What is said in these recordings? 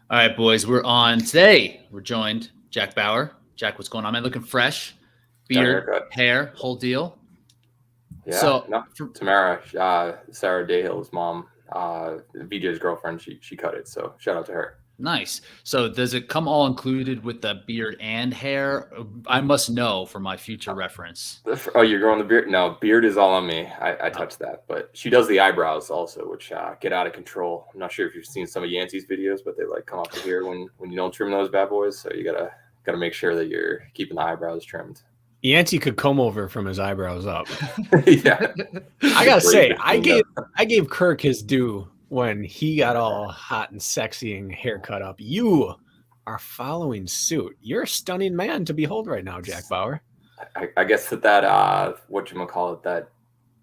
All right, boys, we're on today. We're joined Jack Bauer. Jack, what's going on, man? Looking fresh, Got a beard, haircut. hair, whole deal. Yeah, So, no. for, Tamara, Sarah Dahill's mom, VJ's girlfriend, she cut it. So shout out to her. nice. So, does it come all included with the beard and hair? I must know for my future reference. Oh, you're growing the beard? No, beard is all on me. I Oh, touch that, but she does the eyebrows also, which get out of control. I'm not sure if you've seen some of Yancey's videos, but they like come up to here when you don't trim those bad boys. So you gotta make sure that you're keeping the eyebrows trimmed. Yancey could comb over from his eyebrows up. Yeah, I gotta say, I between gave Kirk his due when he got all hot and sexy and haircut up. You are following suit. You're a stunning man to behold right now, Jack Bauer. I guess that whatchamacallit, that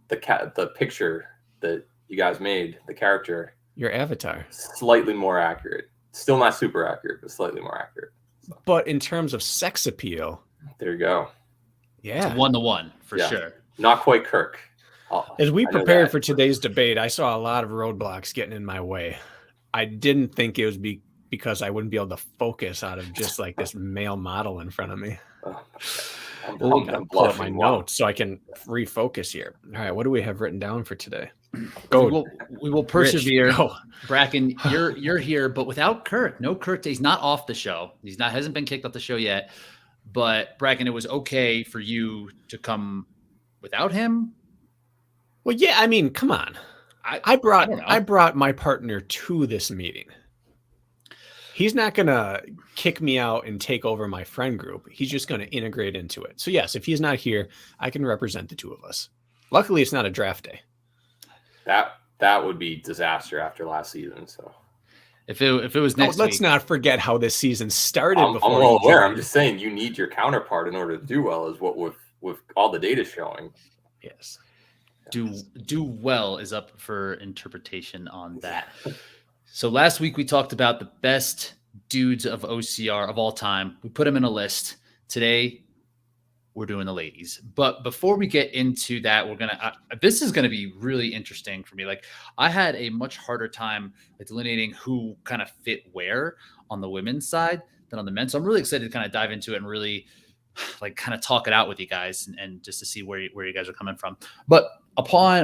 the picture that you guys made, the character, Your avatar. slightly more accurate. Still not super accurate, but slightly more accurate. So, But in terms of sex appeal, there you go. it's yeah. 1-to-1 for Yeah. sure. Not quite Kirk. As we I know prepared that. for today's debate, I saw a lot of roadblocks getting in my way. I didn't think it was because I wouldn't be able to focus out of just like this male model in front of me. Oh, I'm Pull up my blushing. Wow. notes so I can refocus here. All right, what do we have written down for today? We Go. will persevere. Rich, go. Bracken, you're here, but without Kirk. No Kirk. He's not off the show. Hasn't been kicked off the show yet. But Bracken, it was okay for you to come without him. Well, yeah, I mean, come on. I don't know. brought my partner to this meeting. He's not gonna kick me out and take over my friend group. He's just gonna integrate into it. So yes, if he's not here, I can represent the two of us. Luckily, it's not a draft day. That would be disaster after last season. So If it was next Let's week, not forget how this season started. I'm before well he aware. joined. I'm just saying you need your counterpart in order to do well. Is what with all the data showing. Yes. do well is up for interpretation on that. So last week we talked about the best dudes of OCR of all time. We put them in a list. Today we're doing the ladies. But before we get into that, this is gonna be really interesting for me. Like I had a much harder time delineating who kind of fit where on the women's side than on the men's. So I'm really excited to kind of dive into it and really like kind of talk it out with you guys and just to see where you guys are coming from. But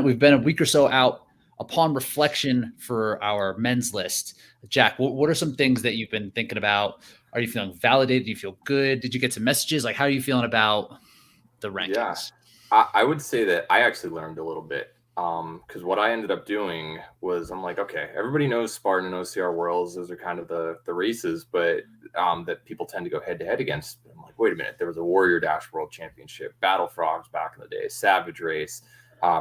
we've been a week or so out, upon reflection for our men's list, Jack, what are some things that you've been thinking about? Are you feeling validated? Do you feel good? Did you get some messages? Like, how are you feeling about the rankings? Yeah, I would say that I actually learned a little bit. Because what I ended up doing was I'm like, okay, everybody knows Spartan and OCR Worlds. Those are kind of the races, but that people tend to go head to head against. I'm like, wait a minute, there was a Warrior Dash World Championship, Battle Frogs back in the day, Savage Race.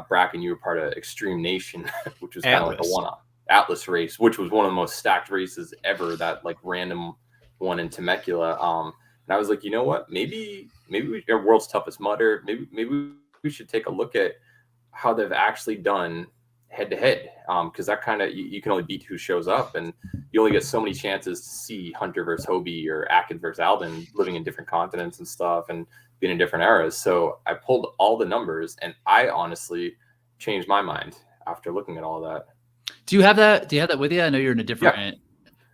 Bracken, you were part of Extreme Nation, which was kind of like a one-off. Atlas Race, which was one of the most stacked races ever, that like random one in Temecula. And I was like, you know what? Maybe our World's Toughest Mudder. Maybe we should take a look at how they've actually done head to head. Because that kind of you can only beat who shows up, and you only get so many chances to see Hunter versus Hobie or Atkins versus Albin living in different continents and stuff and being in different eras. So I pulled all the numbers, and I honestly changed my mind after looking at all that. Do you have that with you? I know you're in a different. Yeah.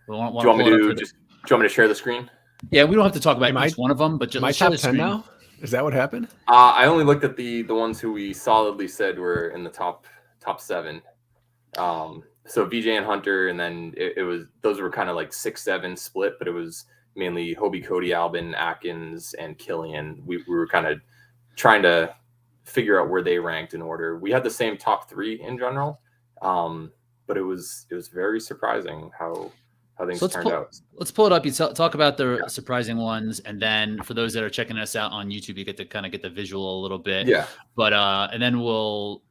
Do you want me to share the screen? Yeah, we don't have to talk about each one of them, but just my share top the 10 now. Is that what happened? I only looked at the ones who we solidly said were in the top 7. So VJ and Hunter, and then it was those were kind of like 6-7 split, but it was mainly Hobie, Cody, Albin, Atkins, and Killian. We were kind of trying to figure out where they ranked in order. We had the same top 3 in general, but it was very surprising how things turned out. Let's pull it up. You talk about the surprising ones, and then for those that are checking us out on YouTube, you get to kind of get the visual a little bit. Yeah. But and then we'll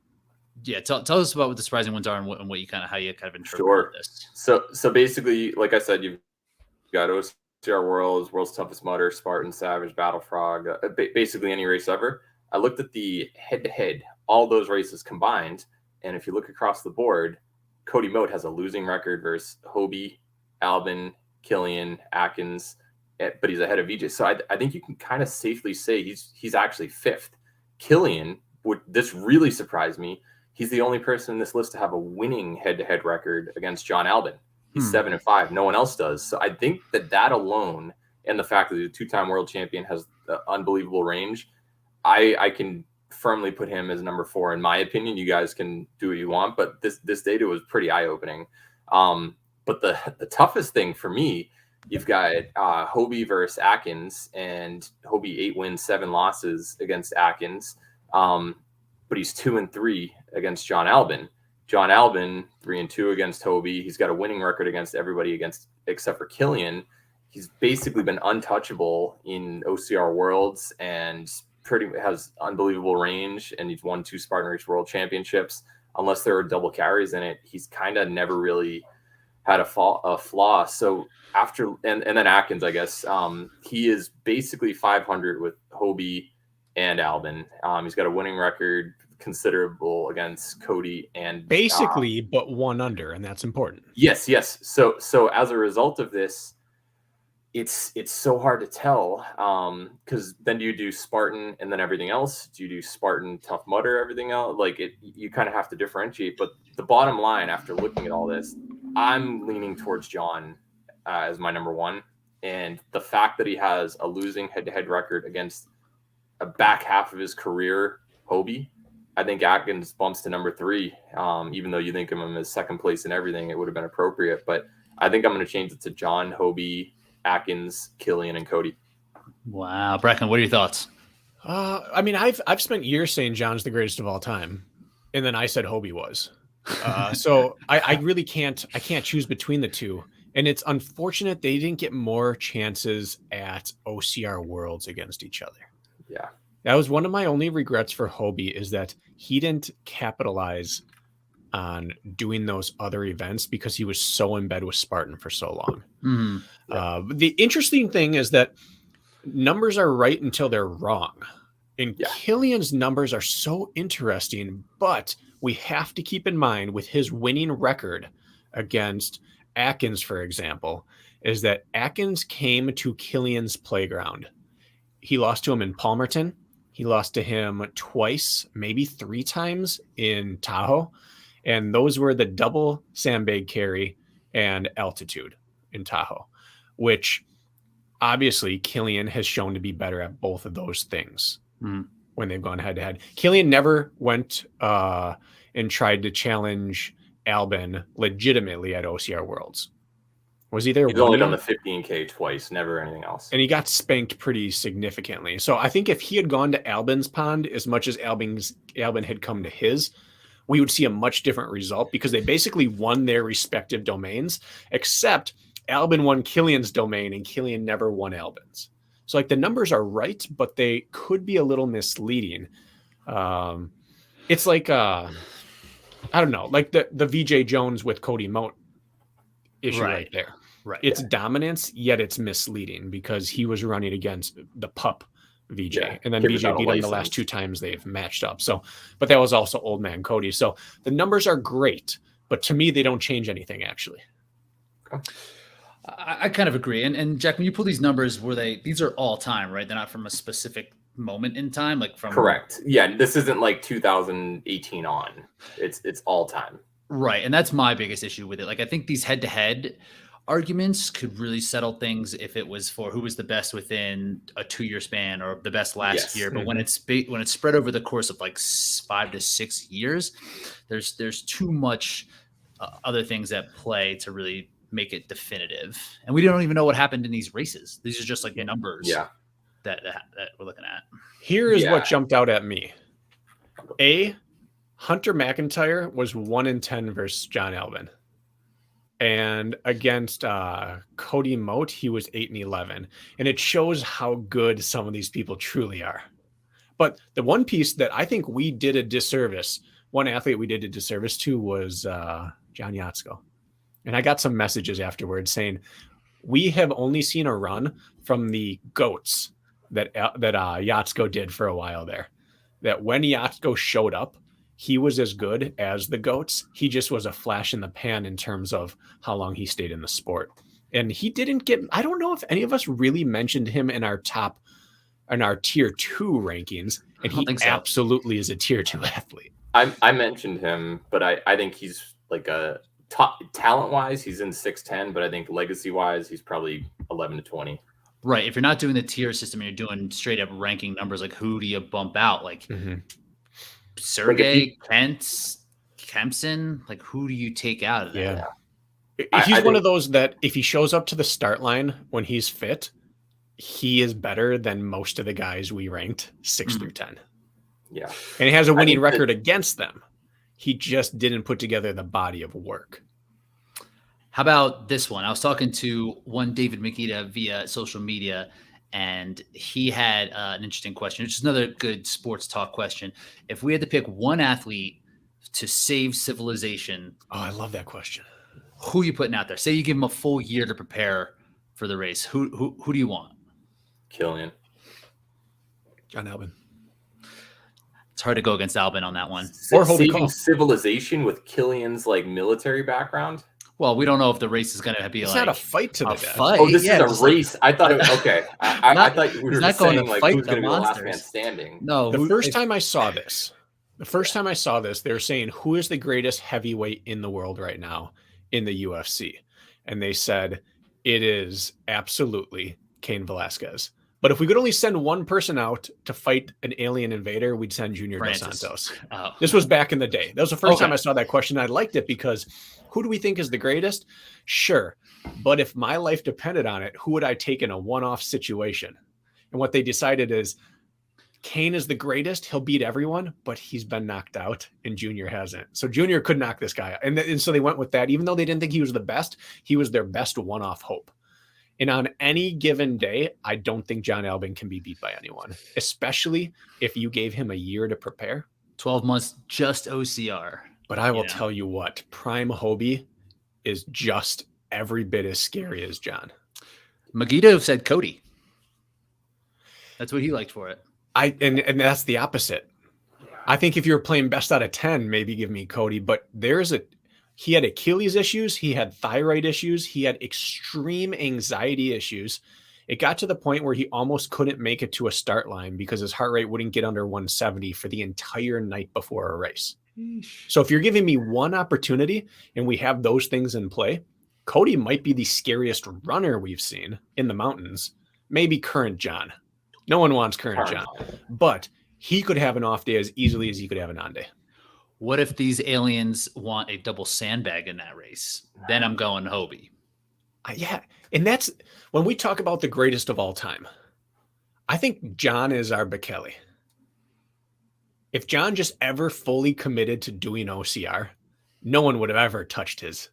tell us about what the surprising ones are and what you how you interpret this. So basically, like I said, you've got OCR World's Toughest Mudder, Spartan, Savage, Battle Frog, basically any race ever. I looked at the head-to-head, all those races combined, and if you look across the board, Cody Moat has a losing record versus Hobie, Albin, Killian, Atkins, but he's ahead of VJ. So I think you can kind of safely say he's actually 5th. Killian, this really surprised me. He's the only person in this list to have a winning head-to-head record against John Albin. He's 7-5. No one else does. So I think that alone, and the fact that he's a 2-time world champion, has unbelievable range, I can firmly put him as number 4 in my opinion. You guys can do what you want, but this data was pretty eye-opening. But the toughest thing for me, you've got Hobie versus Atkins, and Hobie 8 wins, 7 losses against Atkins. But he's 2-3 against John Albin. John Albin 3-2 against Hobie. He's got a winning record against everybody except for Killian. He's basically been untouchable in OCR Worlds and has unbelievable range. And he's won 2 Spartan Race World Championships. Unless there are double carries in it, he's kind of never really had a flaw. So after and then Atkins, I guess he is basically 500 with Hobie and Albin. He's got a winning record, considerable against Cody and basically, but 1 under, and that's important. Yes. So as a result of this, it's so hard to tell because then do you do Spartan and then everything else? Do you do Spartan, Tough Mudder, everything else? Like you kind of have to differentiate. But the bottom line, after looking at all this, I'm leaning towards John as my number 1, and the fact that he has a losing head-to-head record against a back half of his career Hobie, I think Atkins bumps to number 3. Even though you think of him as second place in everything, it would have been appropriate. But I think I'm going to change it to John, Hobie, Atkins, Killian, and Cody. Wow, Bracken, what are your thoughts? I mean, I've spent years saying John's the greatest of all time, and then I said Hobie was. So I really can't choose between the two. And it's unfortunate they didn't get more chances at OCR Worlds against each other. Yeah. That was one of my only regrets for Hobie, is that he didn't capitalize on doing those other events because he was so in bed with Spartan for so long. Mm-hmm. The interesting thing is that numbers are right until they're wrong. And Killian's numbers are so interesting, but we have to keep in mind with his winning record against Atkins, for example, is that Atkins came to Killian's playground. He lost to him in Palmerton. He lost to him twice, maybe 3 times in Tahoe. And those were the double sandbag carry and altitude in Tahoe, which obviously Killian has shown to be better at both of those things when they've gone head to head. Killian never went and tried to challenge Albin legitimately at OCR Worlds. Was he there? He's only done the 15K twice, never anything else. And he got spanked pretty significantly. So I think if he had gone to Albin's pond as much as Albin had come to his, we would see a much different result because they basically won their respective domains, except Albin won Killian's domain and Killian never won Albin's. So like the numbers are right, but they could be a little misleading. It's like, I don't know, like the VJ Jones with Cody Moat issue right there. Right. It's dominance, yet it's misleading because he was running against the pup VJ, and then VJ beat him the last 2 times they've matched up. So, but that was also old man Cody. So the numbers are great, but to me, they don't change anything actually. Okay. I kind of agree. And Jack, when you pull these numbers, these are all time, right? They're not from a specific moment in time, like from. Correct. Yeah. This isn't like 2018 on. It's all time. Right. And that's my biggest issue with it. Like, I think these head-to-head arguments could really settle things if it was for who was the best within a 2-year span or the best last year. But when it's spread over the course of like 5 to 6 years, there's too much other things at play to really make it definitive. And we don't even know what happened in these races. These are just like numbers that we're looking at. Here is what jumped out at me. Hunter McIntyre was 1-10 versus John Albin. And against Cody Moat, he was 8-11. And it shows how good some of these people truly are. But the one piece that I think we did a disservice, one athlete we did a disservice to was John Yatsko. And I got some messages afterwards saying, we have only seen a run from the goats that Yatsko did for a while there. That when Yatsko showed up, he was as good as the goats. He just was a flash in the pan in terms of how long he stayed in the sport. And he didn't get, I don't know if any of us really mentioned him in our tier 2 rankings. And he absolutely is a tier 2 athlete. I mentioned him, but I think he's like a talent wise, he's in 6'10", but I think legacy wise, he's probably 11 to 20. Right. If you're not doing the tier system, you're doing straight up ranking numbers. Like, who do you bump out? Like Sergey, Kempson. Like, who do you take out of that? Yeah. He's one of those that if he shows up to the start line when he's fit, he is better than most of the guys we ranked 6 through 10. Yeah. And he has a winning record against them. He just didn't put together the body of work. How about this one? I was talking to one David Makita via social media, and he had an interesting question, which is another good sports talk question. If we had to pick one athlete to save civilization. Oh, I love that question. Who are you putting out there? Say you give him a full year to prepare for the race. Who do you want? Killian. John Albin. It's hard to go against Albin on that one. Or saving civilization with Killian's like military background. Well, we don't know if the race is going to be it's like not a fight to the death. Oh, this is a race. I thought it was okay. I thought we were just saying like who's going to be the last man standing. No, the first time I saw this, they're saying who is the greatest heavyweight in the world right now in the UFC, and they said it is absolutely Cain Velasquez. But if we could only send one person out to fight an alien invader, we'd send Junior Dos Santos. Oh. This was back in the day. That was the first time I saw that question. I liked it because who do we think is the greatest? Sure. But if my life depended on it, who would I take in a one-off situation? And what they decided is Cain is the greatest. He'll beat everyone, but he's been knocked out and Junior hasn't. So Junior could knock this guy out. And so they went with that. Even though they didn't think he was the best, he was their best one-off hope. And on any given day, I don't think John Albin can be beat by anyone, especially if you gave him a year to prepare. 12 months, just OCR. But I will tell you what, Prime Hobie is just every bit as scary as John. Megiddo said Cody. That's what he liked for it. And that's the opposite. I think if you're playing best out of 10, maybe give me Cody. But he had Achilles issues. He had thyroid issues. He had extreme anxiety issues. It got to the point where he almost couldn't make it to a start line because his heart rate wouldn't get under 170 for the entire night before a race. So if you're giving me one opportunity and we have those things in play, Cody might be the scariest runner we've seen in the mountains. Maybe current John. No one wants current John, but he could have an off day as easily as he could have an on day. What if these aliens want a double sandbag in that race? Then I'm going Hobie. Yeah. And that's when we talk about the greatest of all time. I think John is our Bekele. If John just ever fully committed to doing OCR, no one would have ever touched his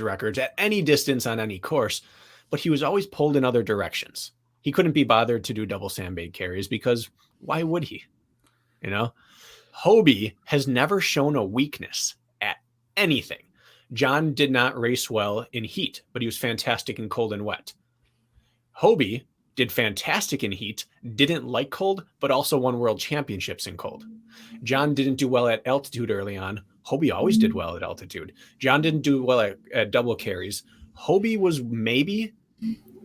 records at any distance on any course, but he was always pulled in other directions. He couldn't be bothered to do double sandbag carries because why would he? You know? Hobie has never shown a weakness at anything. John did not race well in heat, but he was fantastic in cold and wet. Hobie did fantastic in heat, didn't like cold, but also won world championships in cold. John didn't do well at altitude early on. Hobie always did well at altitude. John didn't do well at double carries. Hobie was maybe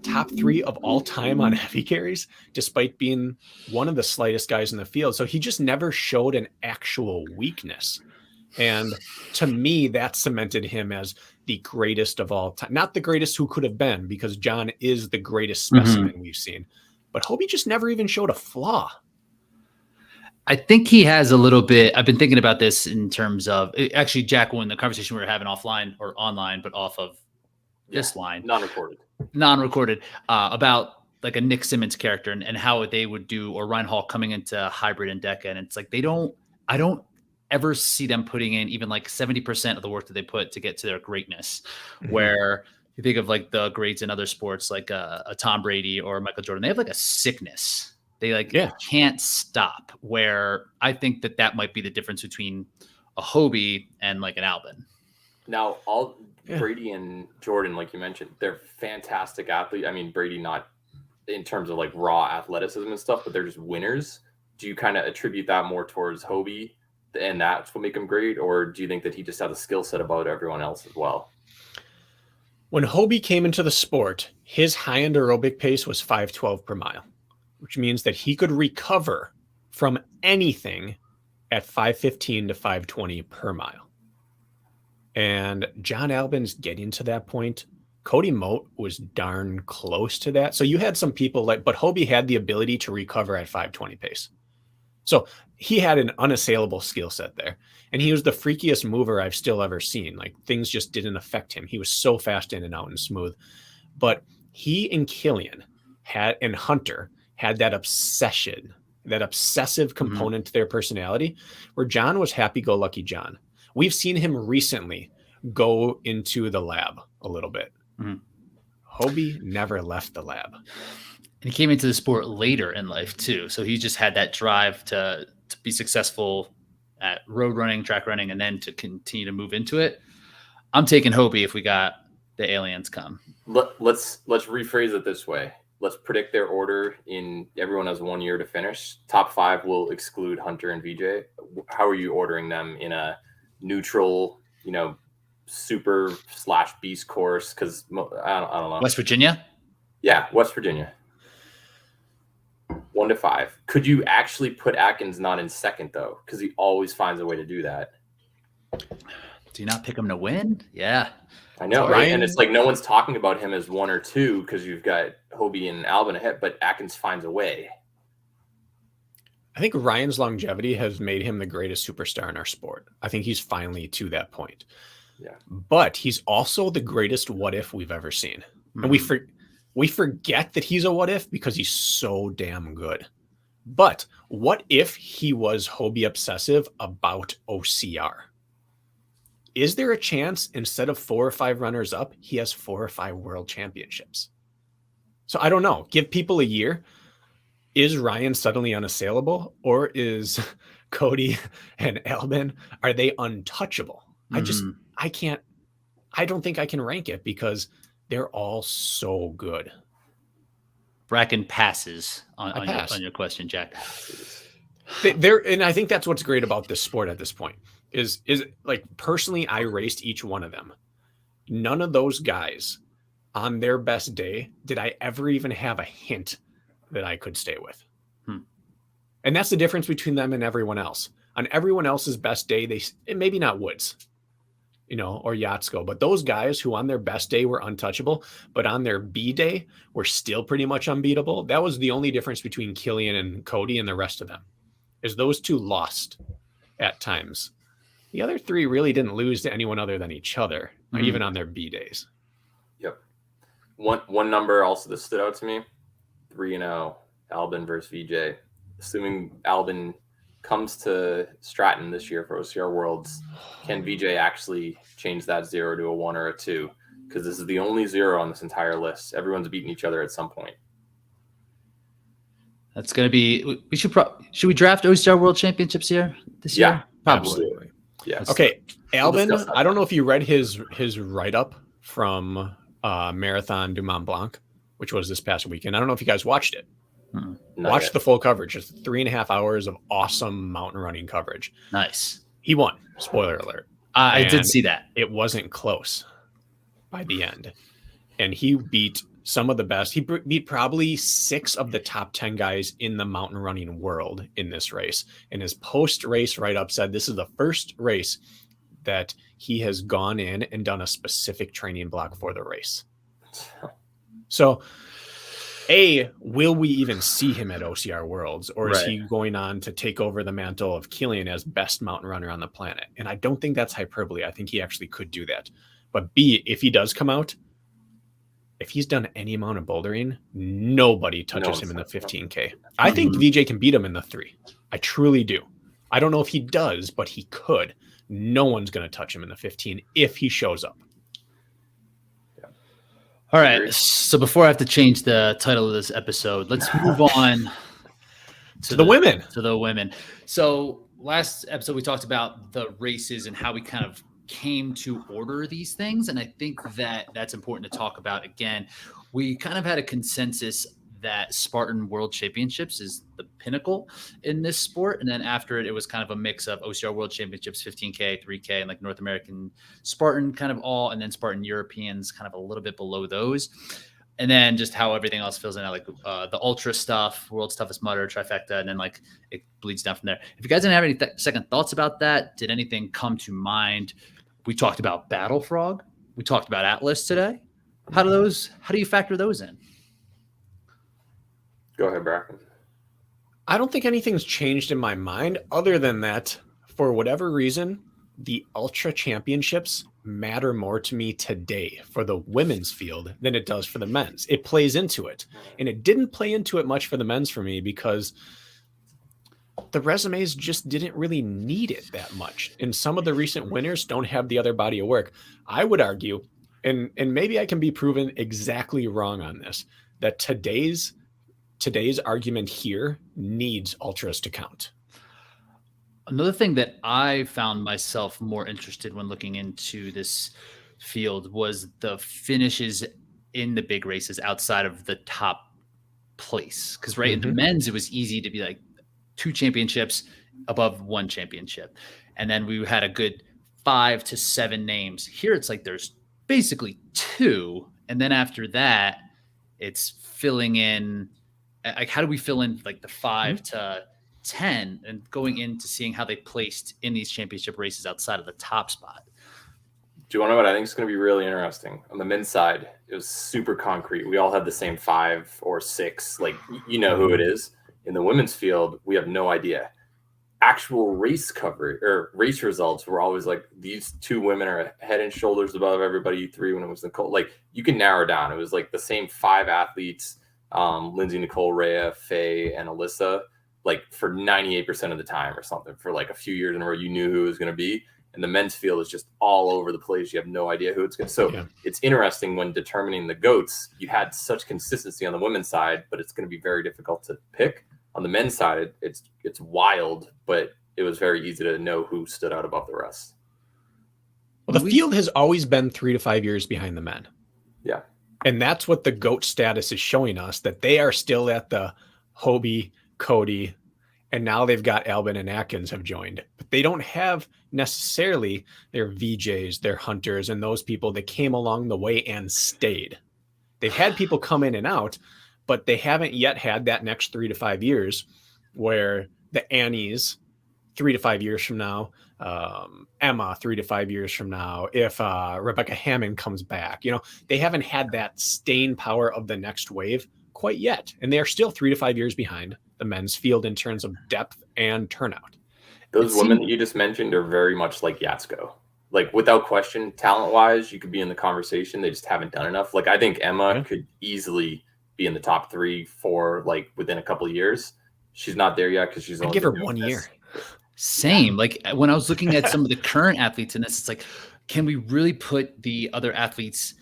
top 3 of all time on heavy carries, despite being one of the slightest guys in the field. So he just never showed an actual weakness. And to me, that cemented him as the greatest of all time. Not the greatest who could have been, because John is the greatest specimen we've seen. But Hobie just never even showed a flaw. I think he has a little bit. I've been thinking about this in terms of actually, Jack, when the conversation we were having offline or online, but off of this line, non-recorded, about like a Nick Simmons character and how they would do, or Ryan Hall coming into hybrid and DECA. And it's like, I don't ever see them putting in even like 70% of the work that they put to get to their greatness. Where you think of like the greats in other sports, like a Tom Brady or Michael Jordan, they have like a sickness. They can't stop, where I think that might be the difference between a Hobie and like an Albin. Now, Brady and Jordan, like you mentioned, they're fantastic athletes. I mean, Brady not in terms of like raw athleticism and stuff, but they're just winners. Do you kind of attribute that more towards Hobie and that's what make him great? Or do you think that he just has a skill set about everyone else as well? When Hobie came into the sport, his high-end aerobic pace was 5:12 per mile, which means that he could recover from anything at 5:15 to 5:20 per mile. And John Albin's getting to that point. Cody Moat was darn close to that. So you had some people but Hobie had the ability to recover at 520 pace. So he had an unassailable skill set there. And he was the freakiest mover I've still ever seen. Like, things just didn't affect him. He was so fast in and out and smooth. But he and Killian and Hunter had that obsession, that obsessive component to their personality, where John was happy-go-lucky John. We've seen him recently go into the lab a little bit. Hobie never left the lab. And he came into the sport later in life too. So he just had that drive to be successful at road running, track running, and then to continue to move into it. I'm taking Hobie if we got the aliens come. Let's rephrase it this way. Let's predict their order everyone has 1 year to finish. Top 5 will exclude Hunter and VJ. How are you ordering them in a neutral, super / beast course? Because I don't know. West Virginia? Yeah, West Virginia. 1 to 5. Could you actually put Atkins not in second though? Because he always finds a way to do that. Do you not pick him to win? Yeah. I know, right? And it's like no one's talking about him as 1 or 2 because you've got Hobie and Albin ahead, but Atkins finds a way. I think Ryan's longevity has made him the greatest superstar in our sport. I think he's finally to that point. Yeah. But he's also the greatest what if we've ever seen. And we forget that he's a what if because he's so damn good. But what if he was Hobie obsessive about OCR? Is there a chance instead of 4 or 5 runners up, he has 4 or 5 world championships? So I don't know. Give people a year. Is Ryan suddenly unassailable, or is Cody and Albin, are they untouchable? I don't think I can rank it because they're all so good. Bracken passes on your question, Jack. And I think that's what's great about this sport at this point is like, personally, I raced each one of them. None of those guys on their best day did I ever even have a hint that I could stay with. And that's the difference between them and everyone else. On everyone else's best day, maybe not Woods, or Yatsko, but those guys who on their best day were untouchable, but on their B day were still pretty much unbeatable. That was the only difference between Killian and Cody and the rest of them, is those two lost at times. The other 3 really didn't lose to anyone other than each other, even on their B days. Yep. One number also that stood out to me, 3-0, Albin versus VJ. Assuming Albin comes to Stratton this year for OCR Worlds, can VJ actually change that 0 to a 1 or a 2? Because this is the only 0 on this entire list. Everyone's beating each other at some point. That's going to be. Should we draft OCR World Championships here this year? Probably. Absolutely. Yeah. Okay, Albin. I don't know if you read his write up from Marathon du Mont Blanc, which was this past weekend. I don't know if you guys watched it. Watch the full coverage. It's 3.5 hours of awesome mountain running coverage. Nice. He won. Spoiler alert. I did see that. It wasn't close by the end. And he beat some of the best. He beat probably 6 of the top 10 guys in the mountain running world in this race. And his post-race write-up said this is the first race that he has gone in and done a specific training block for the race. So, will we even see him at OCR Worlds, or is he going on to take over the mantle of Killian as best mountain runner on the planet? And I don't think that's hyperbole. I think he actually could do that. But B, if he does come out, if he's done any amount of bouldering, nobody touches him in the 15K. I think VJ can beat him in the 3. I truly do. I don't know if he does, but he could. No one's going to touch him in the 15 if he shows up. All right. So before I have to change the title of this episode, let's move on to the women. To the women. So last episode, we talked about the races and how we kind of came to order these things. And I think that that's important to talk about again. We kind of had a consensus that Spartan World Championships is the pinnacle in this sport. And then after it was kind of a mix of OCR World Championships, 15K, 3K, and like North American Spartan kind of all, and then Spartan Europeans kind of a little bit below those. And then just how everything else fills in out, like the ultra stuff, World's Toughest Mudder, trifecta, and then like it bleeds down from there. If you guys didn't have any second thoughts about that, did anything come to mind We talked about Battle Frog. We talked about Atlas today. How do you factor those in? Go ahead, Bracken. I don't think anything's changed in my mind other than that, for whatever reason, the Ultra Championships matter more to me today for the women's field than it does for the men's. It plays into it. And it didn't play into it much for the men's for me because the resumes just didn't really need it that much. And some of the recent winners don't have the other body of work. I would argue, and maybe I can be proven exactly wrong on this, that today's argument here needs ultras to count. Another thing that I found myself more interested when looking into this field was the finishes in the big races outside of the top place. Because in the men's, it was easy to be like 2 championships above 1 championship. And then we had a good 5 to 7 names. Here it's like there's basically 2. And then after that, it's filling in. Like, how do we fill in like the 5 to 10 and going into seeing how they placed in these championship races outside of the top spot? Do you want to know what I think is going to be really interesting? On the men's side, it was super concrete. We all had the same 5 or 6, like, you know who it is. In the women's field, we have no idea. Actual race coverage or race results were always like, these 2 women are head and shoulders above everybody 3 when it was Nicole. Like, you can narrow down. It was like the same 5 athletes, Lindsay, Nicole, Rhea, Faye, and Alyssa, like for 98% of the time or something for like a few years in a row. You knew who it was going to be. And the men's field is just all over the place. You have no idea who it's going to. So It's interesting when determining the GOATs, you had such consistency on the women's side, but it's going to be very difficult to pick. On the men's side, it's wild, but it was very easy to know who stood out above the rest. Well, the field has always been 3 to 5 years behind the men. Yeah. And that's what the GOAT status is showing us, that they are still at the Hobie, Cody, and now they've got Albin and Atkins have joined. But they don't have necessarily their VJs, their hunters, and those people that came along the way and stayed. They've had people come in and out, but they haven't yet had that next 3 to 5 years where the Annies 3 to 5 years from now, Emma 3 to 5 years from now, if Rebecca Hammond comes back, they haven't had that staying power of the next wave quite yet. And they are still 3 to 5 years behind the men's field in terms of depth and turnout. Those women that you just mentioned are very much like Yatsko. Like, without question, talent-wise, you could be in the conversation. They just haven't done enough. Like, I think Emma could easily be in the top 3, 4, like, within a couple of years. She's not there yet because she's only. I'd give her 1 year. Same. Like, when I was looking at some of the current athletes in this, it's like, can we really put the other athletes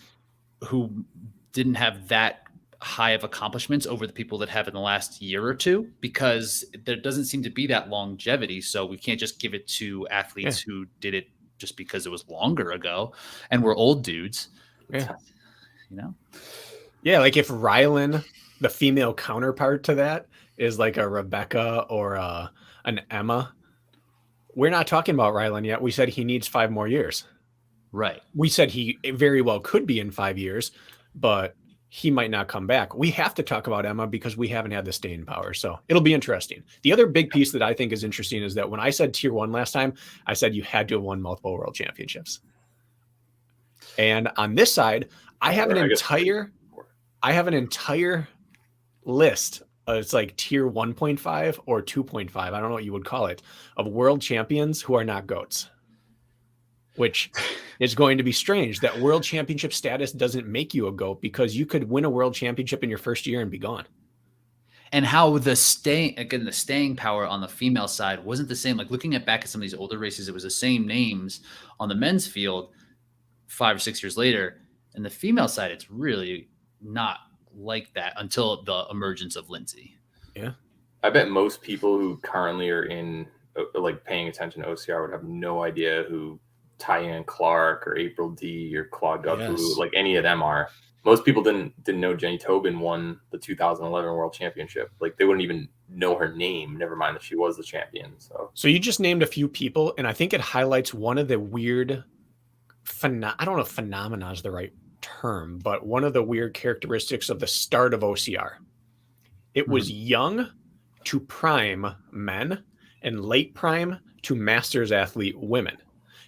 who didn't have that high of accomplishments over the people that have in the last year or two? Because there doesn't seem to be that longevity. So we can't just give it to athletes who did it just because it was longer ago and we're old dudes. Yeah, like if Rylan, the female counterpart to that, is like a Rebecca or an Emma, we're not talking about Rylan yet. We said he needs 5 more years. Right. We said he very well could be in 5 years, but he might not come back. We have to talk about Emma because we haven't had the staying power. So it'll be interesting. The other big piece that I think is interesting is that when I said tier 1 last time, I said you had to have won multiple world championships. And on this side, I have an entire list. It's like tier 1.5 or 2.5. I don't know what you would call it, of world champions who are not GOATs. Which is going to be strange. That world championship status doesn't make you a GOAT because you could win a world championship in your first year and be gone. And how the staying power on the female side wasn't the same. Like, looking back at some of these older races, it was the same names on the men's field 5 or 6 years later. And the female side, it's really not like that until the emergence of Lindsay. Yeah. I bet most people who currently are in like paying attention to OCR would have no idea who Tyann Clark or April D or Claude Guthrie, like any of them are. Most people didn't know Jenny Tobin won the 2011 World Championship. Like, they wouldn't even know her name, never mind that she was the champion. So you just named a few people, and I think it highlights one of the weird I don't know if phenomena is the right term, but one of the weird characteristics of the start of OCR. It was young to prime men and late prime to masters athlete women.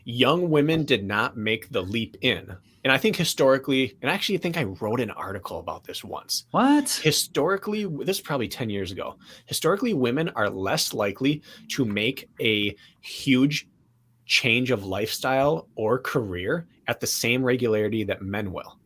young women did not make the leap in. And I think historically, and actually I think I wrote an article about this once. What? Historically, this is probably 10 years ago. Historically, women are less likely to make a huge change of lifestyle or career at the same regularity that men will.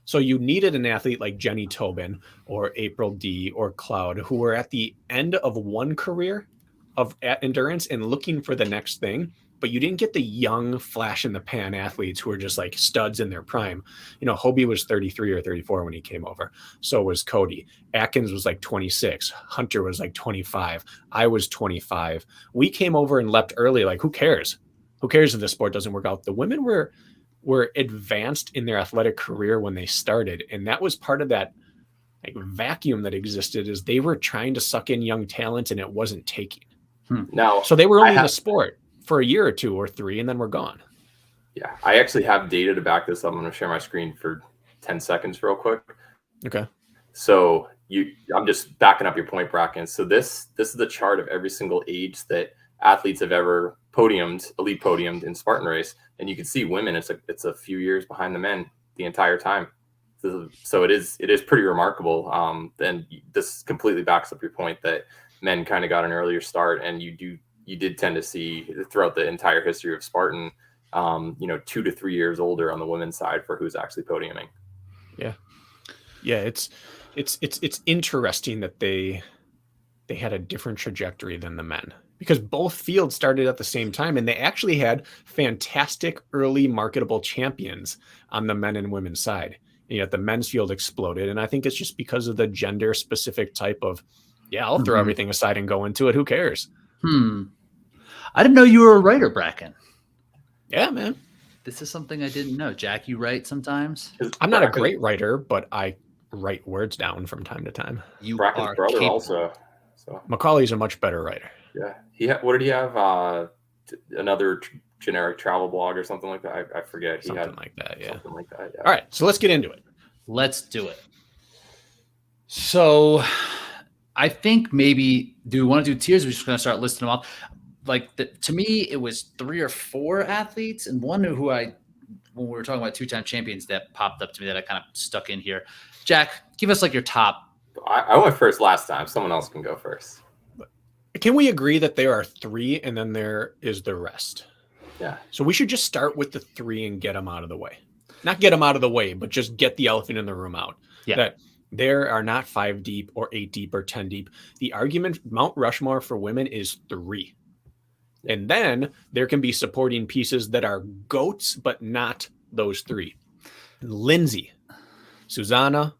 So you needed an athlete like Jenny Tobin or April D or Cloud, who were at the end of one career of endurance and looking for the next thing. But you didn't get the young flash in the pan athletes who were just like studs in their prime. You know, Hobie was 33 or 34 when he came over. So was Cody. Atkins was like 26. Hunter was like 25. I was 25. We came over and leapt early. Like, who cares? Who cares if the sport doesn't work out? The women were advanced in their athletic career when they started. And that was part of that like vacuum that existed, is they were trying to suck in young talent and it wasn't taking. Now, So they were only in the sport for a year or two or three, and then we're gone. Yeah, I actually have data to back this up. I'm going to share my screen for 10 seconds real quick. Okay. So I'm just backing up your point, Bracken. So this is the chart of every single age that athletes have ever elite podiumed in Spartan Race. And you can see women, it's a few years behind the men the entire time. So it is pretty remarkable. And this completely backs up your point that men kind of got an earlier start, and you did tend to see throughout the entire history of Spartan, 2 to 3 years older on the women's side for who's actually podiuming. Yeah. It's interesting that they had a different trajectory than the men, because both fields started at the same time, and they actually had fantastic early marketable champions on the men and women's side. And yet the men's field exploded. And I think it's just because of the gender specific type of, I'll throw everything aside and go into it. Who cares? I didn't know you were a writer, Bracken. Yeah, man. This is something I didn't know. Jack, you write sometimes? I'm not a great writer, but I write words down from time to time. You Bracken's are brother capable. Also. So Macaulay's a much better writer. Yeah. What did he have? Another generic travel blog or something like that? I forget. Something like that, yeah. Something like that, yeah. All right, so let's get into it. Let's do it. So I think maybe, do we want to do tiers? We're just going to start listing them off. Like, to me, it was 3 or 4 athletes, and one who when we were talking about 2-time champions, that popped up to me that I kind of stuck in here. Jack, give us like your top. I went first last time. Someone else can go first. Can we agree that there are 3 and then there is the rest? Yeah. So we should just start with the 3 and get them out of the way. Not get them out of the way, but just get the elephant in the room out. Yeah. That there are not 5 deep or 8 deep or 10 deep. The argument, Mount Rushmore for women is 3. And then there can be supporting pieces that are GOATs, but not those 3. Lindsay, Susanna,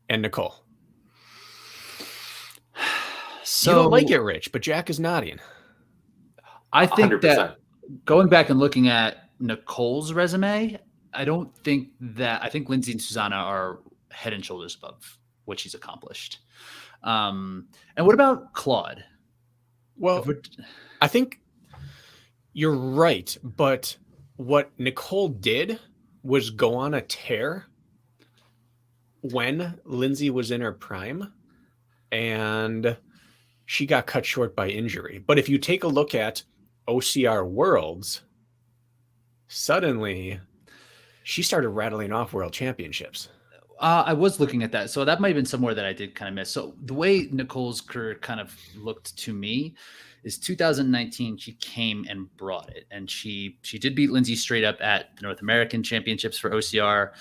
and Nicole. So you don't like it, Rich, but Jack is nodding. I think 100%. that going back and looking at Nicole's resume, I think Lindsay and Susanna are head and shoulders above what she's accomplished. And what about Claude? Well, I think you're right, but what Nicole did was go on a tear when Lindsay was in her prime, and she got cut short by injury. But if you take a look at OCR Worlds, suddenly she started rattling off world championships. I was looking at that. So that might have been somewhere that I did kind of miss. So the way Nicole's career kind of looked to me is 2019, she came and brought it. And she did beat Lindsay straight up at the North American Championships for OCR.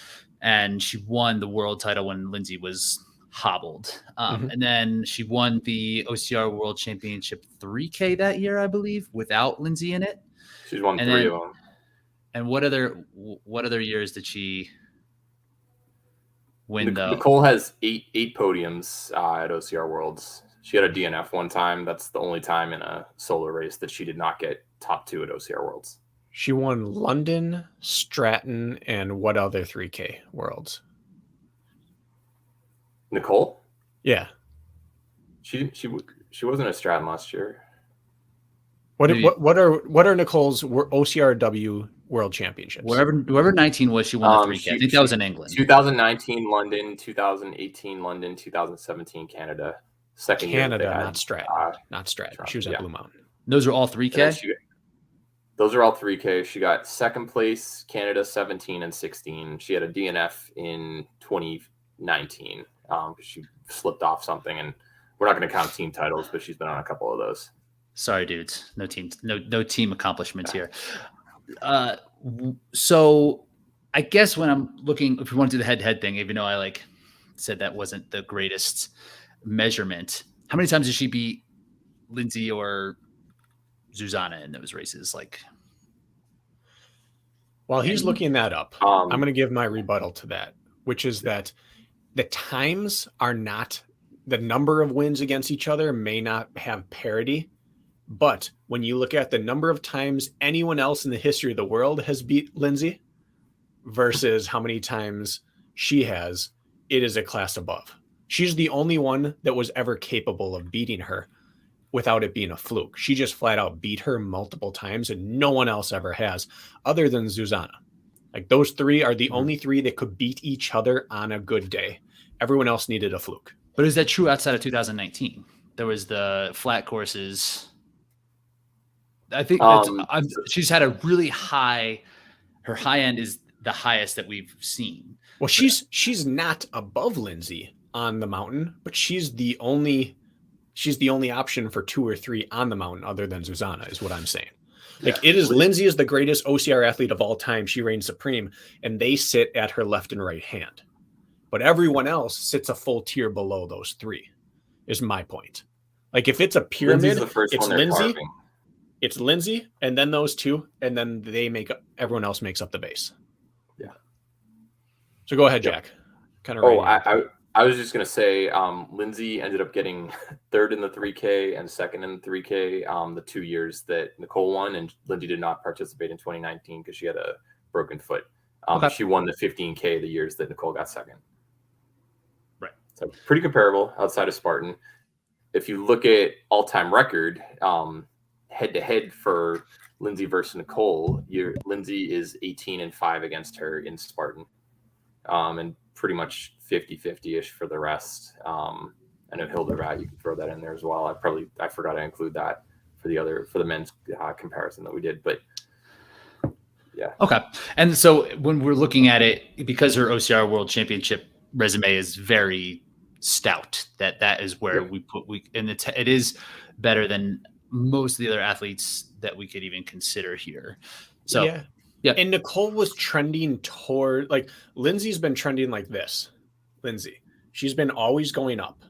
And she won the world title when Lindsay was hobbled. And then she won the OCR World Championship 3K that year, I believe, without Lindsay in it. She's won 3 of them. And what other years did she win though? Nicole has eight podiums at OCR Worlds. She had a DNF one time. That's the only time in a solo race that she did not get top 2 at OCR Worlds. She won London, Stratton, and what other 3K Worlds? Nicole? Yeah. She wasn't at Stratton last year. What are Nicole's OCRW World Championships? Whoever 19 was, she won the 3K. I think that was in England. 2019 London, 2018 London, 2017 Canada. Second Canada, year not Stratton. Not Stratton. She was at Blue Mountain. Those are all 3K? those are all 3K. She got second place, Canada 17 and 16. She had a DNF in 2019 because she slipped off something, and we're not going to count team titles, but she's been on a couple of those. Sorry, dudes. No team accomplishments here. So I guess when I'm looking, if we want to do the head-to-head thing, even though I said that wasn't the greatest measurement, how many times did she beat Lindsay or Zuzana in those races? While he's looking that up, I'm going to give my rebuttal to that, which is that the times are not, the number of wins against each other may not have parity, but when you look at the number of times anyone else in the history of the world has beat Lindsay versus how many times she has, it is a class above. She's the only one that was ever capable of beating her without it being a fluke. She just flat out beat her multiple times, and no one else ever has, other than Zuzana. Those three are the only three that could beat each other on a good day. Everyone else needed a fluke. But is that true outside of 2019? There was the flat courses. I think she's had a really high, her high end is the highest that we've seen. Well, she's not above Lindsay on the mountain, but she's the only option for 2 or 3 on the mountain other than Zuzana, is what I'm saying. Lindsay is the greatest OCR athlete of all time. She reigns supreme, and they sit at her left and right hand. But everyone else sits a full tier below those 3, is my point. If it's a pyramid, it's Lindsay, and then those 2, and then everyone else makes up the base. Yeah. So go ahead, Jack. I was just going to say, Lindsay ended up getting 3rd in the 3K and 2nd in the 3K the 2 years that Nicole won, and Lindsay did not participate in 2019 because she had a broken foot. She won the 15K the years that Nicole got 2nd. Right. So pretty comparable outside of Spartan. If you look at all-time record, head-to-head for Lindsay versus Nicole, Lindsay is 18-5 against her in Spartan. And pretty much 50-50-ish for the rest. And if Hilderat, you can throw that in there as well. I forgot to include that for the men's comparison that we did, but yeah. Okay. And so when we're looking at it, because her OCR World Championship resume is very stout, that is where it is better than most of the other athletes that we could even consider here. So yeah. And Nicole was trending toward, Lindsay's been trending like this. Lindsay, she's been always going up,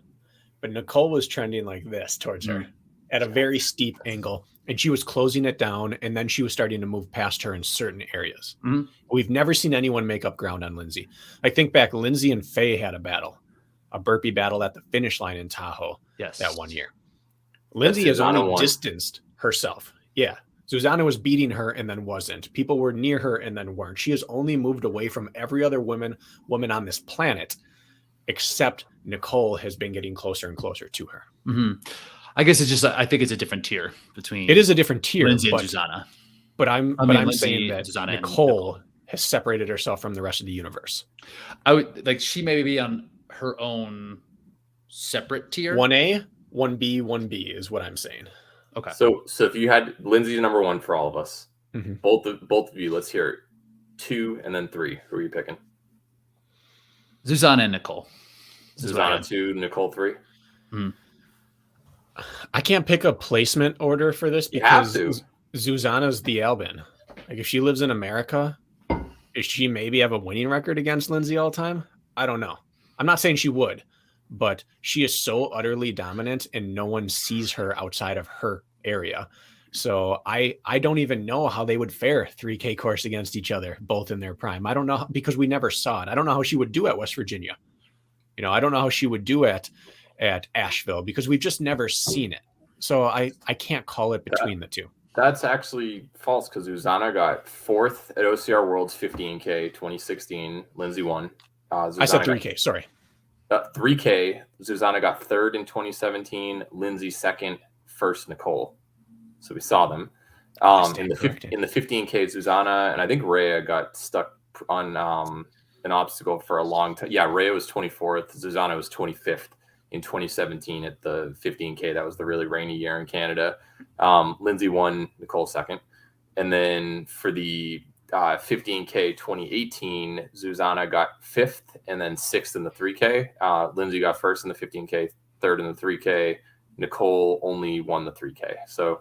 but Nicole was trending like this towards her at a very steep angle, and she was closing it down, and then she was starting to move past her in certain areas. Mm-hmm. We've never seen anyone make up ground on Lindsay. I think back, Lindsay and Faye had a burpee battle at the finish line in Tahoe that one year. Lindsay has only distanced herself. Yeah. Zuzana was beating her and then wasn't. People were near her and then weren't. She has only moved away from every other woman on this planet, except Nicole has been getting closer and closer to her. Mm-hmm. I guess it's just, I think it's a different tier between. It is a different tier, Lindsay and Zuzana. But I'm saying that Zuzana Nicole has separated herself from the rest of the universe. I would she may be on her own separate tier. 1A, 1B, 1B is what I'm saying. Okay. So if you had Lindsay's number 1 for all of us, both of you, let's hear it. 2 and then 3. Who are you picking? Zuzana and Nicole. Zuzana 2, Nicole 3. Mm-hmm. I can't pick a placement order for this because Zuzana's the Albin. If she lives in America, does she maybe have a winning record against Lindsay all time? I don't know. I'm not saying she would, but she is so utterly dominant and no one sees her outside of her area. So I don't even know how they would fare 3K course against each other, both in their prime. I don't know, because we never saw it. I don't know how she would do at West Virginia. I don't know how she would do at Asheville because we've just never seen it. So I can't call it between the two. That's actually false because Zuzana got 4th at OCR Worlds 15K 2016. Lindsay won. I said 3K. Sorry. 3K. Zuzana got 3rd in 2017. Lindsay 2nd. 1st Nicole. So we saw them. In the 15K, Zuzana and I think Rhea got stuck on an obstacle for a long time. Yeah, Rhea was 24th. Zuzana was 25th in 2017 at the 15K. That was the really rainy year in Canada. Lindsay won, Nicole 2nd. And then for the 15K 2018, Zuzana got 5th and then 6th in the 3K. Lindsay got 1st in the 15K, 3rd in the 3K. Nicole only won the 3K. So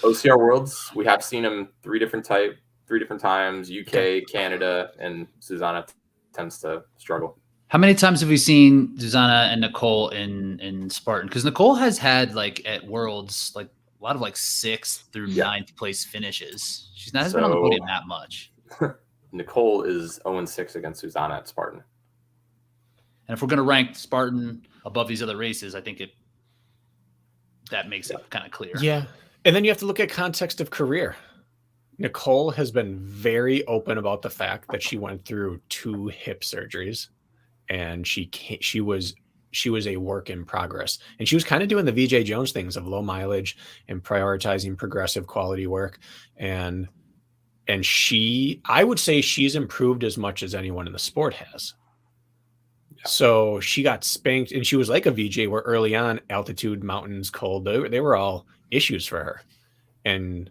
OCR Worlds, we have seen them 3 different times, UK, Canada, and Zuzana tends to struggle. How many times have we seen Zuzana and Nicole in Spartan? Because Nicole has had like at Worlds like a lot of like 6th through 9th place finishes. She's not been on the podium that much. Nicole is 0-6 against Zuzana at Spartan. And if we're going to rank Spartan above these other races, I think that makes it kind of clear. Yeah. And then you have to look at context of career. Nicole has been very open about the fact that she went through 2 hip surgeries, and she was a work in progress, and she was kind of doing the VJ Jones things of low mileage and prioritizing progressive quality work. And I would say she's improved as much as anyone in the sport has. Yeah. So she got spanked, and she was like a VJ where early on altitude, mountains, cold, they were all issues for her. And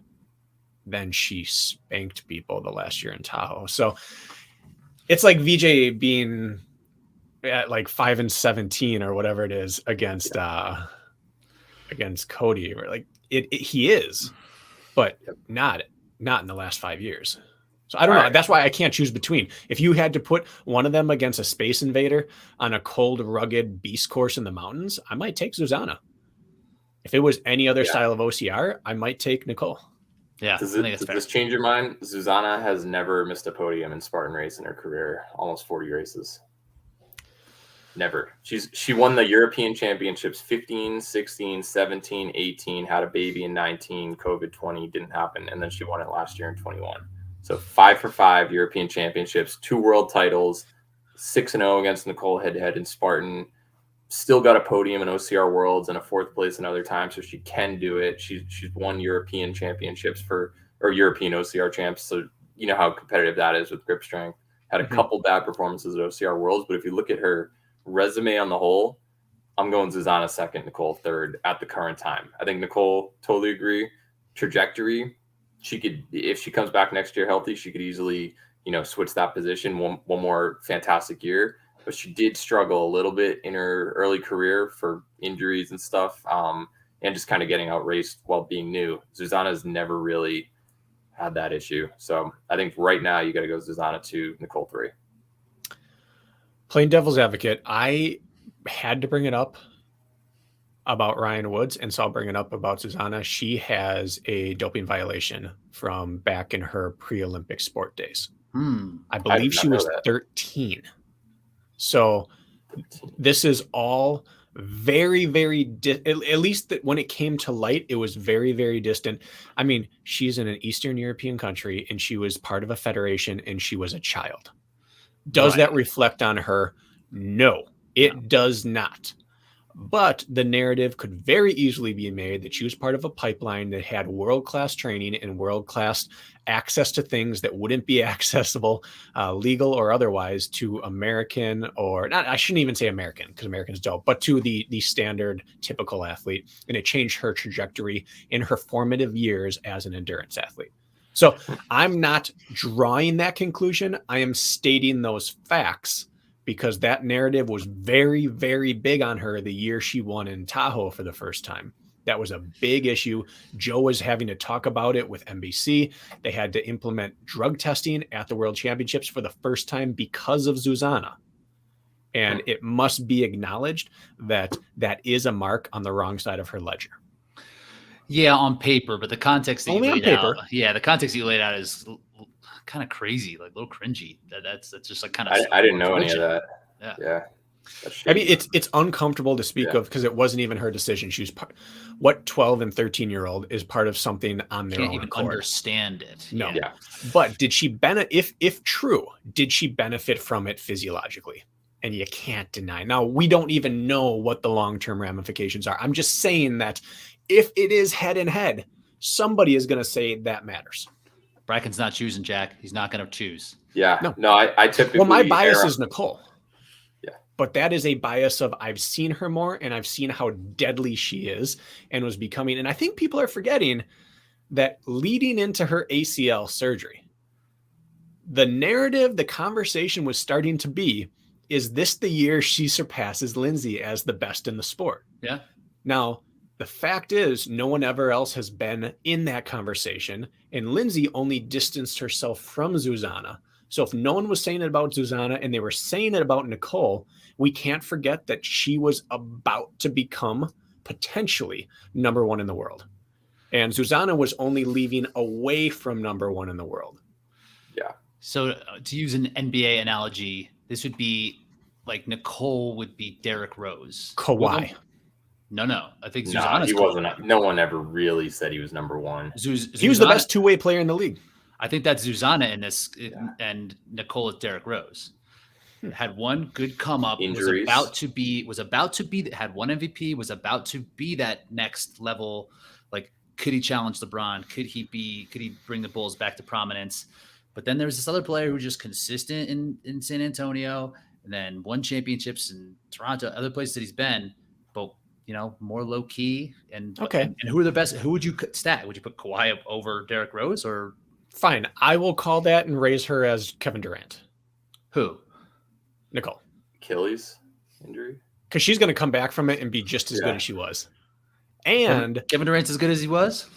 then she spanked people the last year in Tahoe. So it's like VJ being at like 5-17 or whatever it is against Cody. Or like he is, but not in the last 5 years. So I don't know. That's why I can't choose between. If you had to put one of them against a Space Invader on a cold, rugged beast course in the mountains, I might take Zuzana. If it was any other style of OCR, I might take Nicole. Yeah. Does this change your mind? Zuzana has never missed a podium in Spartan Race in her career, almost 40 races. Never. She won the European Championships 15, 16, 17, 18, had a baby in 19, COVID 20 didn't happen, and then she won it last year in 21. So 5 for 5 European Championships, 2 world titles, 6-0 against Nicole head-to-head in Spartan. Still got a podium in OCR Worlds and a 4th place another time, so she can do it. She's won European Championships or European OCR champs, so you know how competitive that is with grip strength. Had a couple bad performances at OCR Worlds, but if you look at her resume on the whole, I'm going Zuzana 2nd, Nicole 3rd at the current time. I think Nicole, totally agree. Trajectory, she could, if she comes back next year healthy, she could easily, switch that position one more fantastic year. But she did struggle a little bit in her early career for injuries and stuff, and just kind of getting outraced while being new. Zuzana's never really had that issue. So I think right now you got to go Zuzana 2, Nicole 3. Playing devil's advocate, I had to bring it up about Ryan Woods, and so I'll bring it up about Zuzana. She has a doping violation from back in her pre-Olympic sport days. I believe she was 13. So this is all very, very, at least that when it came to light, it was very, very distant. I mean, she's in an Eastern European country, and she was part of a federation, and she was a child. Does that reflect on her? No, it does not. But the narrative could very easily be made that she was part of a pipeline that had world-class training and world-class access to things that wouldn't be accessible, legal or otherwise, to American, or not. I shouldn't even say American because American's dope, but to the standard typical athlete. And it changed her trajectory in her formative years as an endurance athlete. So I'm not drawing that conclusion. I am stating those facts, because that narrative was very, very big on her the year she won in Tahoe for the first time. That was a big issue. Joe was having to talk about it with NBC. They had to implement drug testing at the World Championships for the first time because of Zuzana. And it must be acknowledged that that is a mark on the wrong side of her ledger. Yeah, on paper, but the context that Only you on laid paper. out, the context you laid out is kind of crazy, like a little cringy. That's just like kind of. I didn't know any of that. Yeah. I mean, it's uncomfortable to speak of because it wasn't even her decision. She was 12 and 13-year-old is part of something on their own. Can't even understand it. No. Yeah. But did she benefit? If true, did she benefit from it physiologically? And you can't deny. Now, we don't even know what the long-term ramifications are. I'm just saying that if it is head and head, somebody is going to say that matters. Bracken's not choosing, Jack. He's not going to choose. Yeah. No, I typically. Well, my bias is Nicole. Yeah. But that is a bias of I've seen her more, and I've seen how deadly she is and was becoming. And I think people are forgetting that leading into her ACL surgery, the narrative, the conversation was starting to be, is this the year she surpasses Lindsay as the best in the sport? Yeah. Now, the fact is, no one ever else has been in that conversation, and Lindsay only distanced herself from Zuzana. So if no one was saying it about Zuzana and they were saying it about Nicole, we can't forget that she was about to become potentially number one in the world. And Zuzana was only leaving away from number one in the world. Yeah. So to use an NBA analogy, this would be like Nicole would be Derrick Rose. Kawhi. No. I think No, Zuzana's he wasn't. No one ever really said he was number one. He was the best two-way player in the league. I think that's Zuzana in this, and Nicole is Derrick Rose. Had one good come up, Injuries. was about to be, had one MVP, was about to be that next level. Like, could he challenge LeBron? Could he bring the Bulls back to prominence? But then there was this other player who was just consistent in San Antonio, and then won championships in Toronto, other places that he's been, but more low key. And okay. And who are the best? Who would you stack? Would you put Kawhi up over Derrick Rose or? Fine. I will call that and raise her as Kevin Durant. Who? Nicole. Achilles injury. Because she's going to come back from it and be just as good as she was. And Kevin Durant's as good as he was?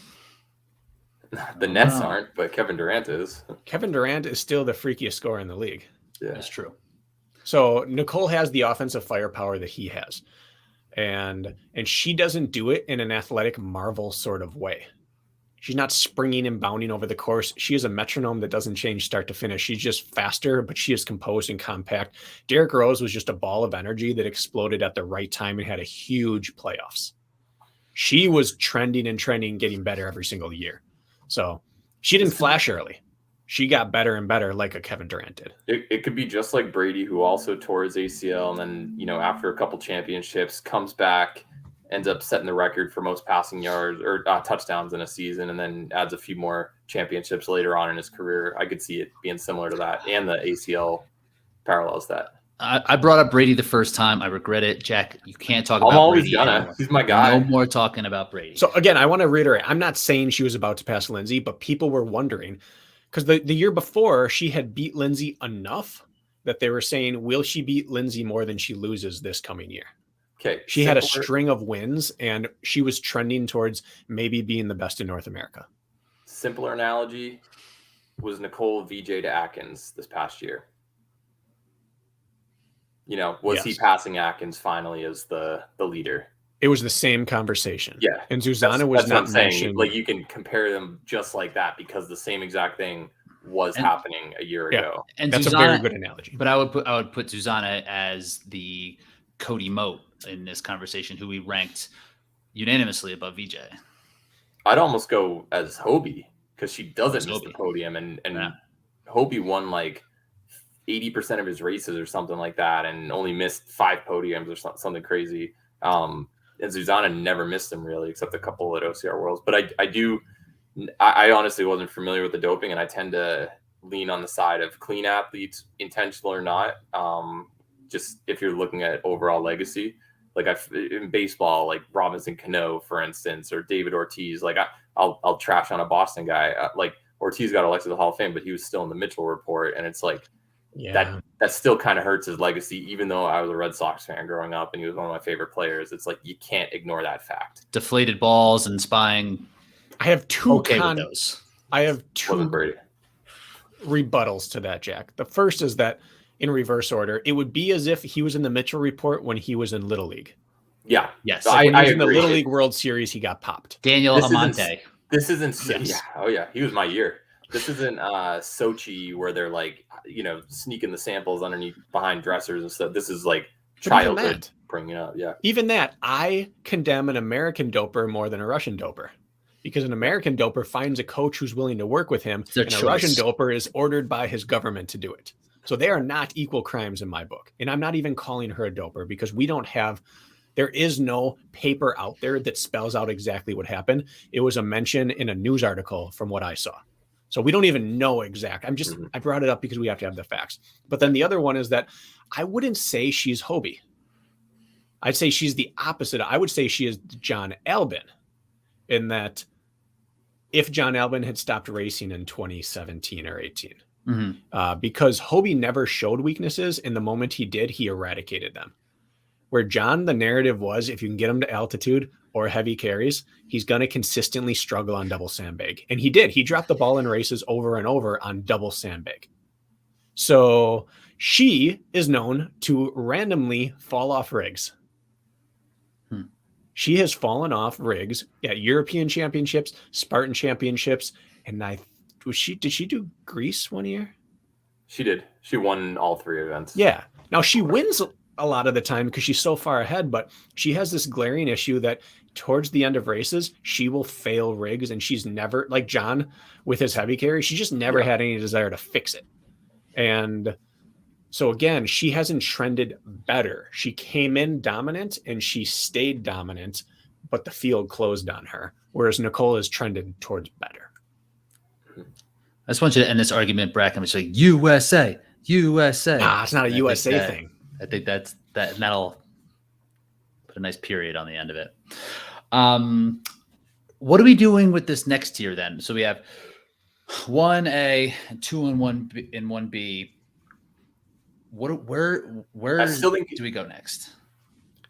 The Nets aren't, but Kevin Durant is. Kevin Durant is still the freakiest scorer in the league. Yeah, that's true. So Nicole has the offensive firepower that he has. And she doesn't do it in an athletic marvel sort of way. She's not springing and bounding over the course. She is a metronome that doesn't change start to finish. She's just faster, but she is composed and compact. Derrick Rose was just a ball of energy that exploded at the right time and had a huge playoffs. She was trending, getting better every single year. So she didn't flash early. She got better and better like a Kevin Durant did. It could be just like Brady, who also tore his ACL and then, after a couple championships, comes back, ends up setting the record for most passing yards or touchdowns in a season, and then adds a few more championships later on in his career. I could see it being similar to that, and the ACL parallels that. I brought up Brady the first time. I regret it. Jack, you can't talk about I'm always Brady gonna. anymore. He's my guy. No more talking about Brady. So again, I want to reiterate, I'm not saying she was about to pass Lindsay, but people were wondering because the year before she had beat Lindsay enough that they were saying, will she beat Lindsay more than she loses this coming year? Okay. She had a string of wins and she was trending towards maybe being the best in North America. Simpler analogy was Nicole VJ to Atkins this past year. Was he passing Atkins finally as the leader? It was the same conversation. Yeah. And Zuzana was not mentioned. Like, you can compare them just like that because the same exact thing was happening a year ago. And that's Zuzana, a very good analogy. But I would put Zuzana as the Cody Moat in this conversation, who we ranked unanimously above VJ. I'd almost go as Hobie because she doesn't miss the podium, and Hobie won like 80% of his races or something like that, and only missed 5 podiums or something crazy. And Zuzana never missed them really, except a couple at OCR Worlds. But I honestly wasn't familiar with the doping, and I tend to lean on the side of clean athletes, intentional or not. Just if you're looking at overall legacy, like in baseball, like Robinson Cano, for instance, or David Ortiz, like I'll trash on a Boston guy. Like Ortiz got elected to the Hall of Fame, but he was still in the Mitchell report. And it's like, that still kind of hurts his legacy, even though I was a Red Sox fan growing up and he was one of my favorite players. It's like, you can't ignore that fact. Deflated balls and spying. I have two those. I have two rebuttals to that, Jack. The first is that in reverse order, it would be as if he was in the Mitchell report when he was in Little League. Yeah. Yes. Like when he was in the Little League World Series, he got popped. Daniel Amante. This isn't. Yes. Yeah. Oh yeah. He was my year. This isn't Sochi where they're like, sneaking the samples behind dressers and stuff. This is like childhood bringing up. Yeah. Even that, I condemn an American doper more than a Russian doper, because an American doper finds a coach who's willing to work with him, and a Russian doper is ordered by his government to do it. So they are not equal crimes in my book. And I'm not even calling her a doper because there is no paper out there that spells out exactly what happened. It was a mention in a news article from what I saw. So we don't even know exact. I brought it up because we have to have the facts. But then the other one is that I wouldn't say she's Hobie. I'd say she's the opposite. I would say she is John Albin, in that if John Albin had stopped racing in 2017 or 18. Mhm. Because Hobie never showed weaknesses, and the moment he did, he eradicated them. Where John, the narrative was, if you can get him to altitude or heavy carries, he's going to consistently struggle on double sandbag. And he did. He dropped the ball in races over and over on double sandbag. So she is known to randomly fall off rigs. She has fallen off rigs at European championships, Spartan championships, and did she do Greece one year? She did. She won all 3 events. Yeah. Now she wins a lot of the time because she's so far ahead, but she has this glaring issue that towards the end of races, she will fail rigs, and she's never, like John with his heavy carry, she just never had any desire to fix it. And so again, she hasn't trended better. She came in dominant and she stayed dominant, but the field closed on her. Whereas Nicole has trended towards better. I just want you to end this argument, Bracken. It's like USA. Nah, it's not a USA thing. I think that that'll put a nice period on the end of it. What are we doing with this next tier then? So we have 1A, 2 and 1B and 1B. Where do we go next?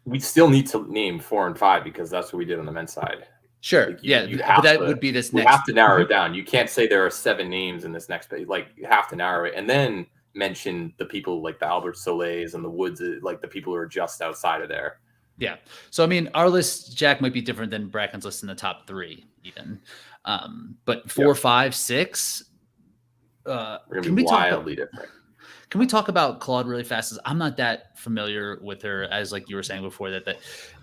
We still need to name 4 and 5 because that's what we did on the men's side. Sure. But that would be this next. You have to narrow it down. You can't say there are 7 names in this next page. Like, you have to narrow it and then mention the people like the Albert Soleils and the Woods, like the people who are just outside of there. Yeah. So, I mean, our list, Jack, might be different than Bracken's list in the top 3 even. But 4, 5, 6. We're going to be wildly different. Can we talk about Claude really fast? I'm not that familiar with her, as like you were saying before, that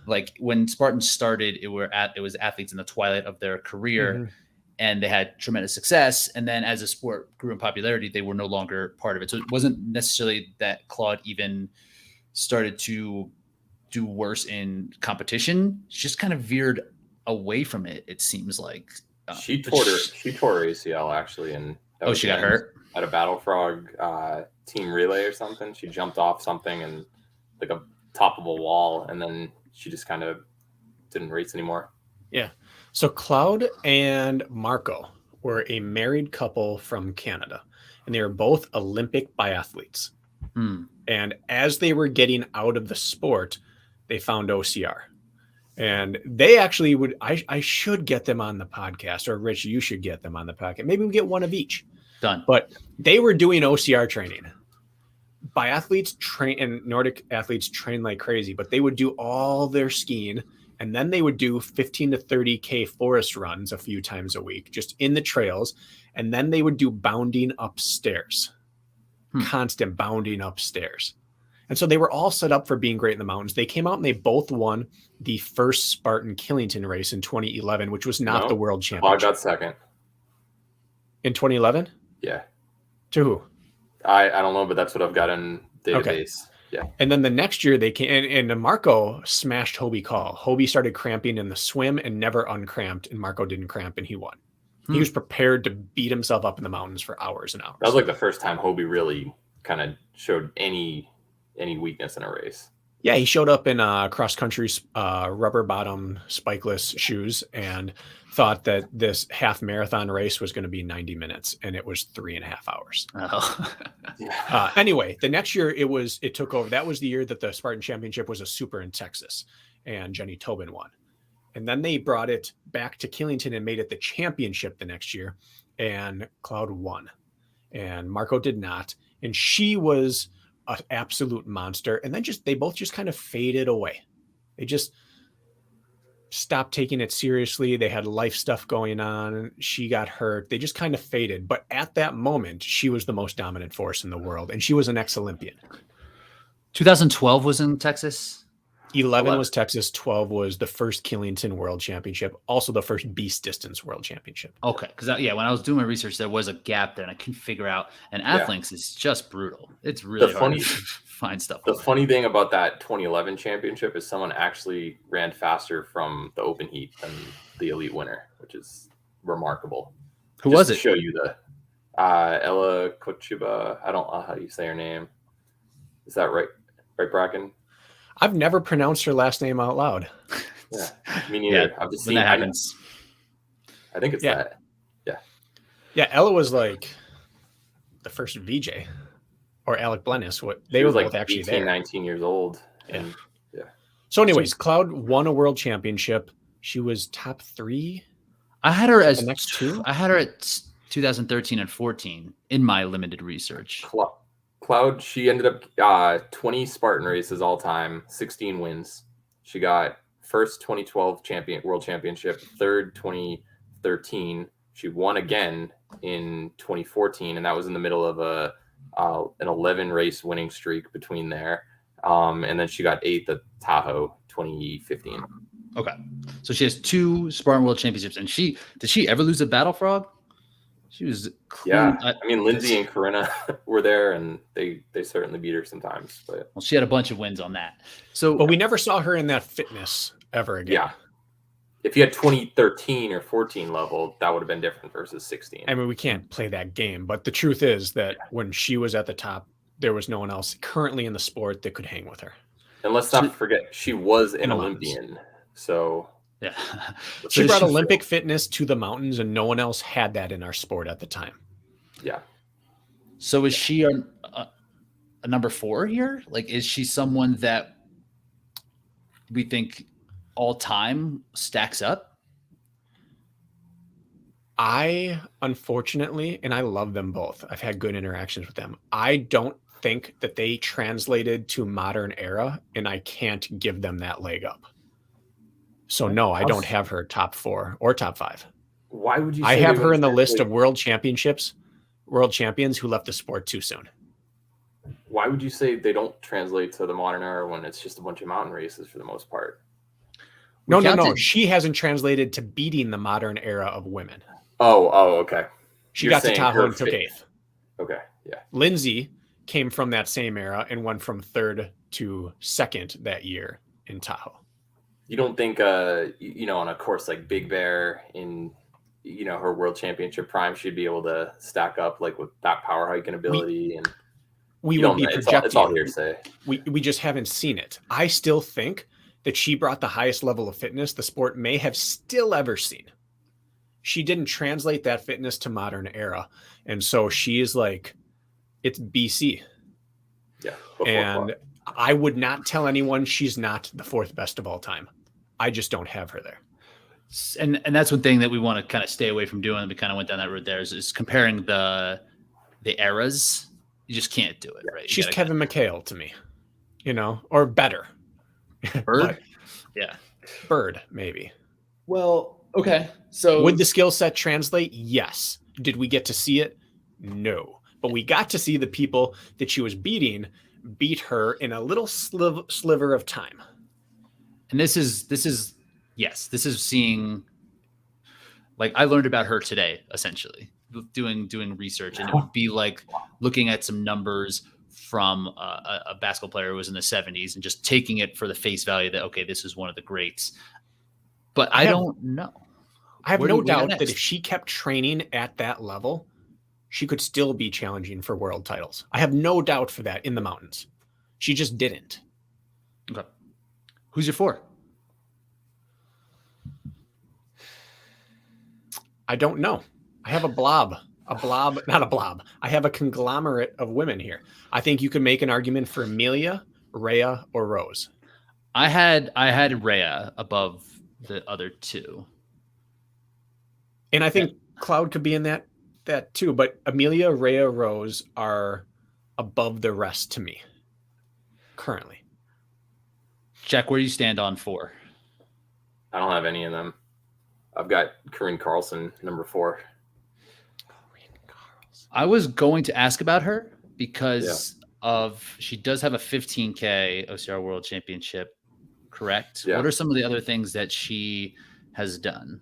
like when Spartan started, it was athletes in the twilight of their career, and they had tremendous success. And then as the sport grew in popularity, they were no longer part of it. So it wasn't necessarily that Claude even started to do worse in competition. She just kind of veered away from it. It seems like she tore her ACL actually, and she got hurt at a Battle Frog team relay or something. She jumped off something and like a top of a wall, and then she just kind of didn't race anymore. Yeah. So Cloud and Marco were a married couple from Canada, and they were both Olympic biathletes. And as they were getting out of the sport, they found OCR. And they actually I should get them on the podcast, or Rich, you should get them on the podcast. Maybe we get one of each. Done. But they were doing OCR training. Biathletes train and Nordic athletes train like crazy, but they would do all their skiing, and then they would do 15 to 30K forest runs a few times a week, just in the trails. And then they would do bounding upstairs, constant bounding upstairs. And so they were all set up for being great in the mountains. They came out and they both won the first Spartan Killington race in 2011, which was not the world championship. I got second. In 2011? Yeah. To who? I don't know, but that's what I've got in database. Okay. Yeah. And then the next year they came, and Marco smashed Hobie Call. Hobie started cramping in the swim and never uncramped, and Marco didn't cramp, and he won. He was prepared to beat himself up in the mountains for hours and hours. That was like the first time Hobie really kind of showed any weakness in a race. Yeah, he showed up in cross country rubber bottom spikeless shoes and thought that this half marathon race was going to be 90 minutes, and it was 3.5 hours. Oh. Anyway, the next year it took over. That was the year that the Spartan Championship was a super in Texas, and Jenny Tobin won. And then they brought it back to Killington and made it the championship the next year, and Cloud won, and Marco did not. And she was an absolute monster. And then they both just kind of faded away. They just stopped taking it seriously. They had life stuff going on. She got hurt. They just kind of faded. But at that moment, she was the most dominant force in the world. And she was an ex-Olympian. 2012 was in Texas. 11 was Texas. 12 was the first Killington World Championship. Also the first Beast Distance World Championship. Okay. Because, when I was doing my research, there was a gap there and I couldn't figure out. And Athlinks is just brutal. It's really hard to find stuff. The funny thing about that 2011 championship is someone actually ran faster from the open heat than the elite winner, which is remarkable. Who was it? To show you the Ella Kochuba. I don't know how you say her name. Is that right? Right, Bracken? I've never pronounced her last name out loud. Yeah, me neither. I've just seen that happens. I think it's that. Yeah, Ella was like the first VJ, or Alec Blennis. They She were was like both actually 18, there. 19 years old. Yeah. And yeah. So, anyways, Cloud won a world championship. She was top 3. I had her as the next 2. I had her at 2013 and 14 in my limited research. Cloud, she ended up 20 Spartan races all time, 16 wins. She got first 2012 world championship, third 2013. She won again in 2014, and that was in the middle of an 11 race winning streak between there. And then she got 8th at Tahoe 2015. Okay, so she has 2 Spartan World Championships, and did she ever lose a Battle Frog? She was clean. Yeah, I mean Lindsay and Corinna were there, and they certainly beat her sometimes. But well, she had a bunch of wins on that. So, but we never saw her in that fitness ever again. Yeah, if you had 2013 or 14 level, that would have been different versus 16. I mean, we can't play that game, but the truth is that when she was at the top, there was no one else currently in the sport that could hang with her. And let's not forget, she was an Olympian. So yeah, she brought Olympic fitness to the mountains, and no one else had that in our sport at the time. Yeah. So is she a number 4 here? Like, is she someone that we think all time stacks up? I, unfortunately, and I love them both, I've had good interactions with them. I don't think that they translated to modern era, and I can't give them that leg up. So no, I don't have her top 4 or top 5. Why would you say I have her in the list of world champions who left the sport too soon. Why would you say they don't translate to the modern era when it's just a bunch of mountain races for the most part? No. She hasn't translated to beating the modern era of women. Oh, okay. She got to Tahoe and took 8th. Okay, yeah. Lindsay came from that same era and went from 3rd to 2nd that year in Tahoe. You don't think, on a course like Big Bear in, her world championship prime, she'd be able to stack up like with that power hiking ability? We would be projecting. It's all hearsay. We just haven't seen it. I still think that she brought the highest level of fitness the sport may have still ever seen. She didn't translate that fitness to modern era. And so she is like, it's BC. Yeah. And I would not tell anyone she's not the 4th best of all time. I just don't have her there. And that's one thing that we want to kind of stay away from doing. We kind of went down that route there is comparing the eras. You just can't do it, right? She's Kevin McHale to me, or better. Bird? Yeah. Bird, maybe. Well, okay. So would the skill set translate? Yes. Did we get to see it? No. But we got to see the people that she was beating beat her in a little sliver of time. And this is seeing, like, I learned about her today, essentially doing research, and it would be like looking at some numbers from a basketball player who was in the 70s and just taking it for the face value that, okay, this is one of the greats. But I don't know. I have no doubt that if she kept training at that level, she could still be challenging for world titles. I have no doubt for that in the mountains. She just didn't. Okay. Who's your 4? I don't know. I have not a blob. I have a conglomerate of women here. I think you can make an argument for Amelia, Rhea, or Rose. I had Rhea above the other 2. And I think Cloud could be in that too, but Amelia, Rhea, Rose are above the rest to me currently. Jack, where do you stand on 4? I don't have any of them. I've got Corinne Carlson, number 4. I was going to ask about her because she does have a 15K OCR World Championship, correct? Yeah. What are some of the other things that she has done?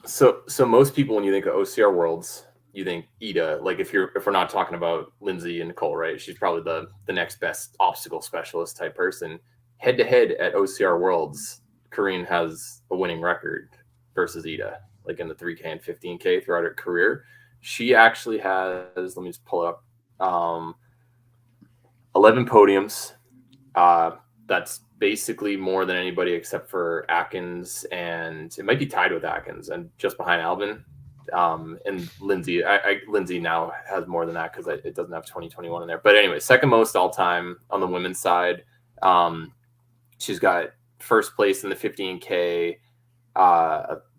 So most people, when you think of OCR Worlds, you think Ida. Like if we're not talking about Lindsay and Nicole, right? She's probably the next best obstacle specialist type person. Head to head at OCR Worlds, Corinne has a winning record versus Ida, like in the 3K and 15K throughout her career. She actually has, let me just pull it up, 11 podiums. That's basically more than anybody except for Atkins, and it might be tied with Atkins and just behind Albin. And Lindsay, Lindsay now has more than that because it doesn't have 2021 in there. But anyway, second most all time on the women's side. She's got first place in the 15K,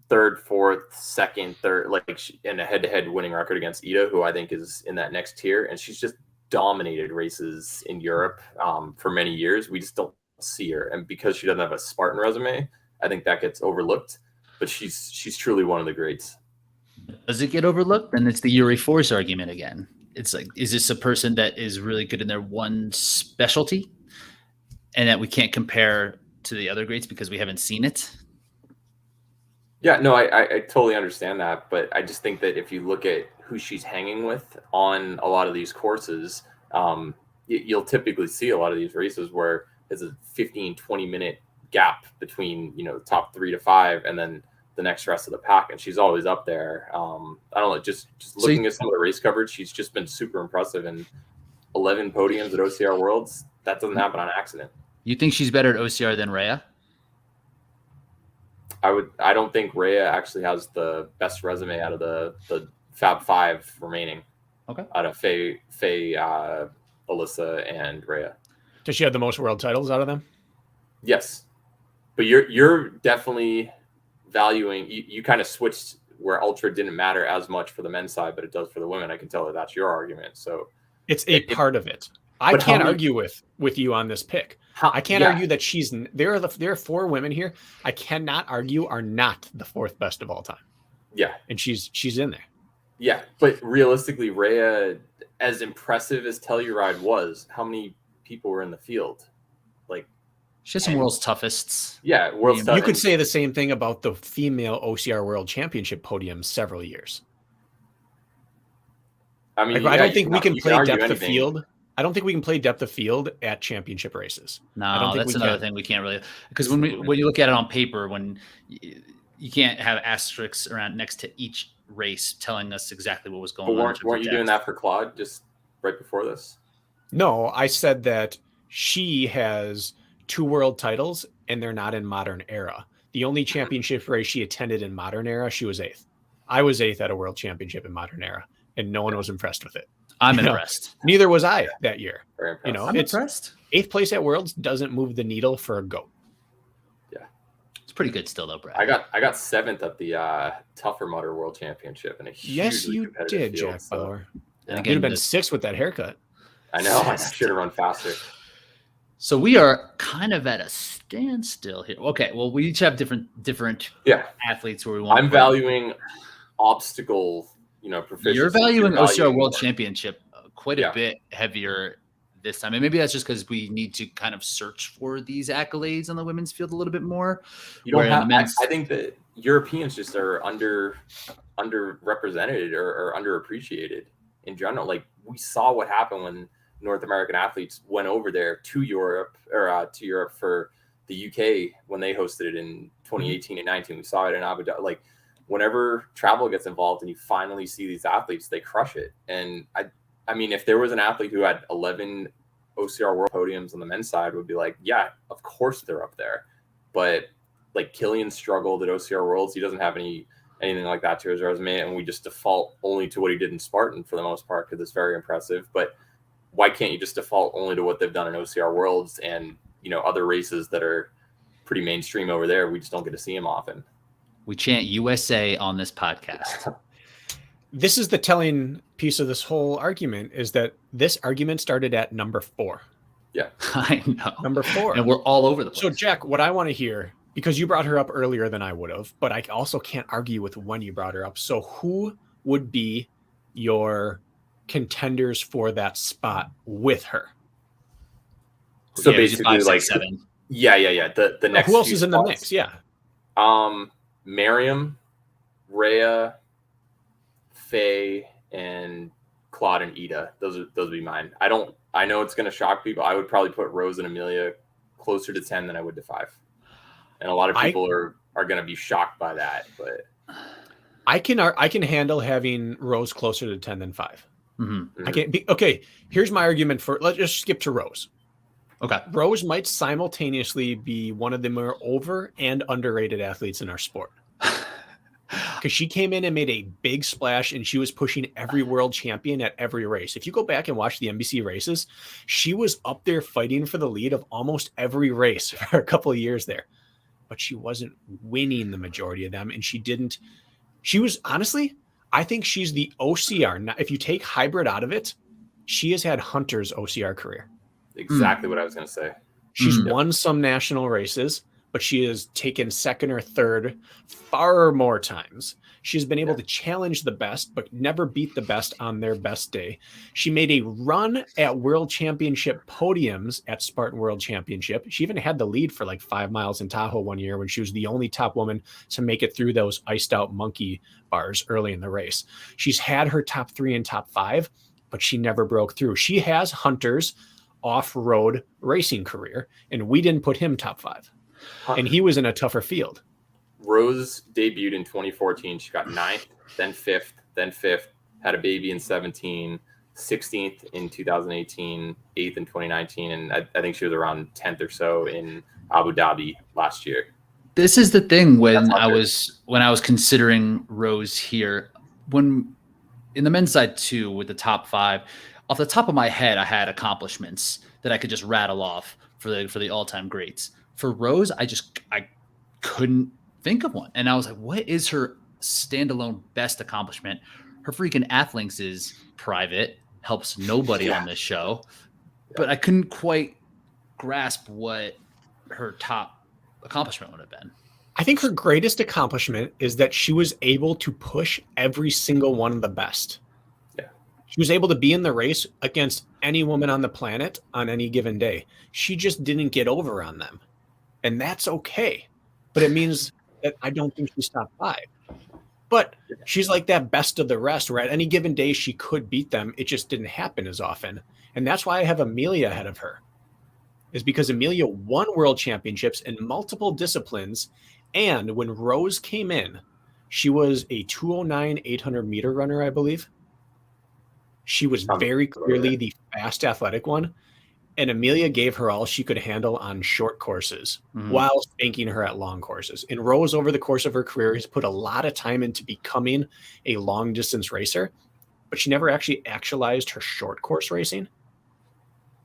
third, fourth, second, third, and a head-to-head winning record against Ida, who I think is in that next tier. And she's just dominated races in Europe for many years. We just don't see her. And because she doesn't have a Spartan resume, I think that gets overlooked. But she's truly one of the greats. Does it get overlooked? Then it's the Yuri Force argument again. It's like, is this a person that is really good in their one specialty and that we can't compare to the other greats because we haven't seen it? Yeah, no, I totally understand that. But I just think that if you look at who she's hanging with on a lot of these courses, you'll typically see a lot of these races where there's a 15, 20-minute gap between, top 3 to 5 and then the next rest of the pack, and she's always up there. I don't know, just looking at some of the race coverage, she's just been super impressive. And 11 podiums at OCR Worlds, that doesn't happen on accident. You think she's better at OCR than Rhea? I don't think Rhea actually has the best resume out of the Fab 5 remaining. Okay. Out of Faye, Alyssa, and Rhea. Does she have the most world titles out of them? Yes, but you're definitely valuing. You kind of switched where ultra didn't matter as much for the men's side, but it does for the women. I can tell that that's your argument. So it's a part of it. I can't argue with you on this pick. I can't argue that there are 4 women here. I cannot argue are not the 4th best of all time. Yeah, and she's in there. Yeah, but realistically, Rhea, as impressive as Telluride was, how many people were in the field? She has some world's toughest. Yeah, world's toughest. You could say the same thing about the female OCR World Championship podium several years. I mean, I don't think we can play depth of field. I don't think we can play depth of field at championship races. No, that's another thing we can't really, because when you look at it on paper, when you can't have asterisks around next to each race telling us exactly what was going on. Weren't you doing that for Claude just right before this? No, I said that she has 2 world titles and they're not in modern era. The only championship race she attended in modern era, she was 8th. I was 8th at a world championship in modern era, and no one was impressed with it. I'm impressed. Neither was I that year. I'm impressed. 8th place at Worlds doesn't move the needle for a GOAT. Yeah, it's pretty good still though, Brad. I got 7th at the Tougher Mudder World Championship in a yes, you did, field, Jack Bauer. And again, you'd have been 6th with that haircut. I know. I should have run faster. So we are kind of at a standstill here. Okay, well, we each have different athletes where we want. I'm valuing obstacle, proficiency. You're valuing OCR World Championship quite a bit heavier this time, and maybe that's just because we need to kind of search for these accolades on the women's field a little bit more. You don't have. I think that Europeans just are underrepresented or underappreciated in general. Like, we saw what happened when North American athletes went over there to Europe for the UK when they hosted it in 2018 and 19. We saw it in Abu Dhabi. Like, whenever travel gets involved and you finally see these athletes, they crush it. And I mean, if there was an athlete who had 11 OCR World podiums on the men's side, would be like, yeah, of course they're up there. But like, Killian struggled at OCR Worlds. He doesn't have anything like that to his resume, and we just default only to what he did in Spartan for the most part because it's very impressive. But why can't you just default only to what they've done in OCR Worlds and, other races that are pretty mainstream over there? We just don't get to see them often. We chant USA on this podcast. This is the telling piece of this whole argument, is that this argument started at number 4. Yeah, I know. Number 4. And we're all over the place. So, Jack, what I want to hear, because you brought her up earlier than I would have, but I also can't argue with when you brought her up. So who would be your contenders for that spot with her? So basically 5, 6, like 7. Yeah. The next. Who else is in the mix? Yeah. Miriam, Rhea, Faye, and Claude and Ida. Those would be mine. I know it's going to shock people. I would probably put Rose and Amelia closer to 10 than I would to 5. And a lot of people are going to be shocked by that, but I can handle having Rose closer to 10 than 5. Mm-hmm. I can't be okay. Here's my argument for. Let's just skip to Rose. Okay, Rose might simultaneously be one of the more over and underrated athletes in our sport. because she came in and made a big splash, and she was pushing every world champion at every race. If you go back and watch the NBC races, she was up there fighting for the lead of almost every race for a couple of years there. But she wasn't winning the majority of them, and she was honestly, I think she's the OCR. Now, if you take hybrid out of it, she has had Hunter's OCR career. Exactly what I was going to say. She's won some national races, but she has taken second or third far more times. She's been able to challenge the best, but never beat the best on their best day. She made a run at World Championship podiums at Spartan World Championship. She even had the lead for like 5 miles in Tahoe one year when she was the only top woman to make it through those iced out monkey bars early in the race. She's had her top 3 and top 5, but she never broke through. She has Hunter's off-road racing career, and we didn't put him top 5. And he was in a tougher field. Rose debuted in 2014. She got 9th, then 5th, had a baby in 17, 16th in 2018, 8th in 2019, and I think she was around 10th or so in Abu Dhabi last year. This is the thing when I was considering Rose here, when in the men's side too, with the top 5, off the top of my head, I had accomplishments that I could just rattle off for the all-time greats. For Rose, I couldn't think of one. And I was like, what is her standalone best accomplishment? Her freaking Athlinks is private, helps nobody on this show. But I couldn't quite grasp what her top accomplishment would have been. I think her greatest accomplishment is that she was able to push every single one of the best. Yeah. She was able to be in the race against any woman on the planet on any given day. She just didn't get over on them. And that's okay. But it means that I don't think she's top 5. But she's like that best of the rest, where at any given day she could beat them. It just didn't happen as often. And that's why I have Amelia ahead of her, is because Amelia won world championships in multiple disciplines. And when Rose came in, she was a 209 800 meter runner, I believe. She was very clearly the fast athletic one. And Amelia gave her all she could handle on short courses while spanking her at long courses. And Rose, over the course of her career, has put a lot of time into becoming a long distance racer, but she never actually actualized her short course racing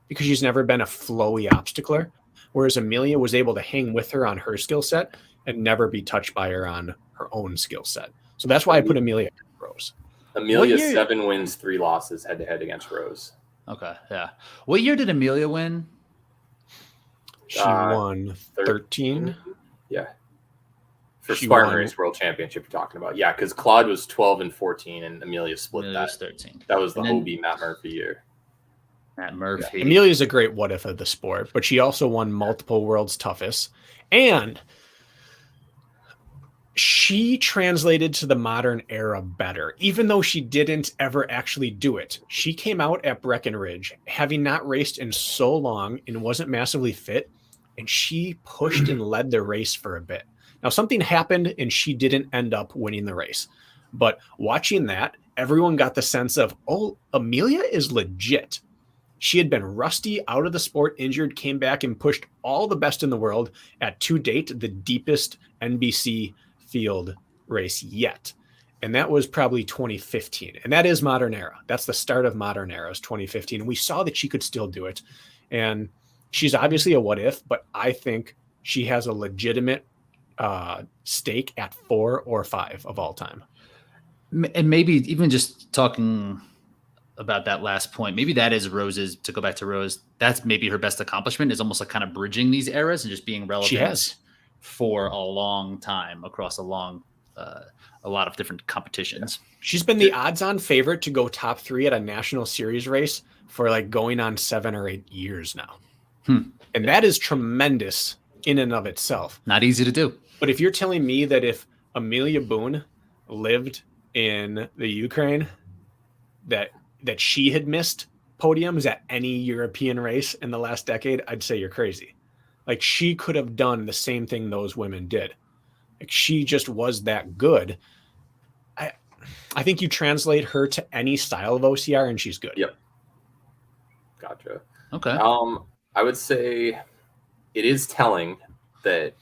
because she's never been a flowy obstacler. Whereas Amelia was able to hang with her on her skill set and never be touched by her on her own skill set. So that's why I put Amelia ahead of Rose. Amelia 7 wins, 3 losses head to head against Rose. Okay, yeah. What year did Amelia win? She won 13. Yeah. For Spartan Race World Championship you're talking about. Yeah, because Claude was 12 and 14, and Amelia split Amelia was 13. That was the Hobie Matt Murphy year. Matt Murphy. Yeah. Amelia's a great what if of the sport, but she also won multiple world's toughest. And she translated to the modern era better, even though she didn't ever actually do it. She came out at Breckenridge, having not raced in so long and wasn't massively fit, and she pushed and led the race for a bit. Now, something happened, and she didn't end up winning the race. But watching that, everyone got the sense of, oh, Amelia is legit. She had been rusty, out of the sport, injured, came back and pushed all the best in the world at, to date, the deepest NBC field race yet. And that was probably 2015. And that is modern era. That's the start of modern era, is 2015. And we saw that she could still do it. And she's obviously a what if, but I think she has a legitimate stake at 4 or 5 of all time. And maybe even just talking about that last point, maybe that is Rose's, to go back to Rose, that's maybe her best accomplishment, is almost like kind of bridging these eras and just being relevant. She has. For a long time across a lot of different competitions. She's been the odds-on favorite to go top 3 at a national series race for like going on 7 or 8 years now. And that is tremendous in and of itself. Not easy to do. But if you're telling me that if Amelia Boone lived in the Ukraine, that she had missed podiums at any European race in the last decade, I'd say you're crazy. Like, she could have done the same thing those women did. Like, she just was that good. I think you translate her to any style of OCR and she's good. Yep. Gotcha. Okay. I would say it is telling that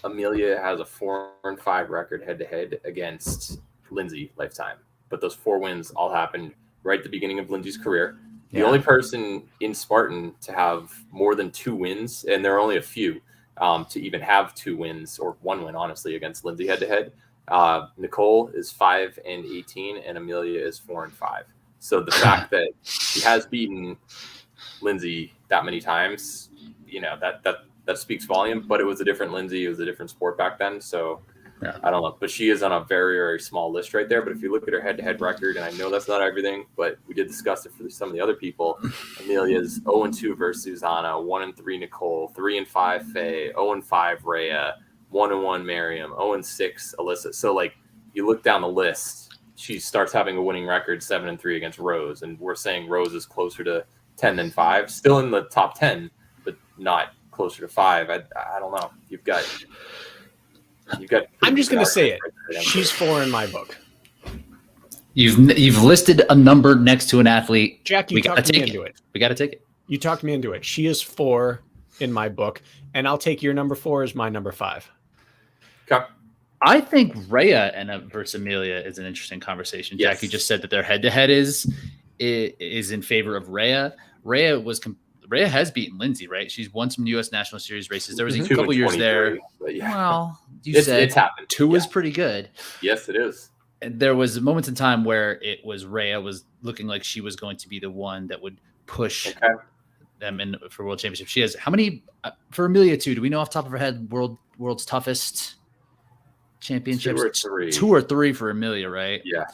Amelia has a 4-5 record head-to-head against Lindsay lifetime. But those 4 wins all happened right at the beginning of Lindsay's career. The only person in Spartan to have more than 2 wins, and there are only a few, to even have 2 wins, or 1 win, honestly, against Lindsay head-to-head. Nicole is 5-18, and Amelia is 4-5. So the fact that she has beaten Lindsay that many times, that speaks volume. But it was a different Lindsay. It was a different sport back then. So Yeah. I don't know. But she is on a very, very small list right there. But if you look at her head-to-head record, and I know that's not everything, but we did discuss it for some of the other people. Amelia's 0-2 versus Susanna, 1-3 Nicole, 3-5 Faye, 0-5 Rhea, 1-1 Miriam, 0-6 Alyssa. So like you look down the list, she starts having a winning record 7-3 against Rose, and we're saying Rose is closer to 10 than 5, still in the top 10, but not closer to 5. I don't know. You've got. I'm just going to say it. She's 4 in my book. You've listed a number next to an athlete. Jack, you talked me into it. We got to take it. You talked me into it. She is 4 in my book, and I'll take your number 4 as my number 5. Okay. I think Rhea versus Amelia is an interesting conversation. Yes. Jackie just said that their head-to-head is in favor of Rhea. Rhea has beaten Lindsay, right? She's won some U.S. National Series races. There was a couple years there. Yeah. Well, it's happened. 2 is pretty good. Yes, it is. And there was moments in time where it was Rhea was looking like she was going to be the one that would push them in for world championship. She has how many for Amelia too? Do we know off the top of her head world's toughest championships? 2 or 3. 2 or 3 for Amelia, right? Yeah.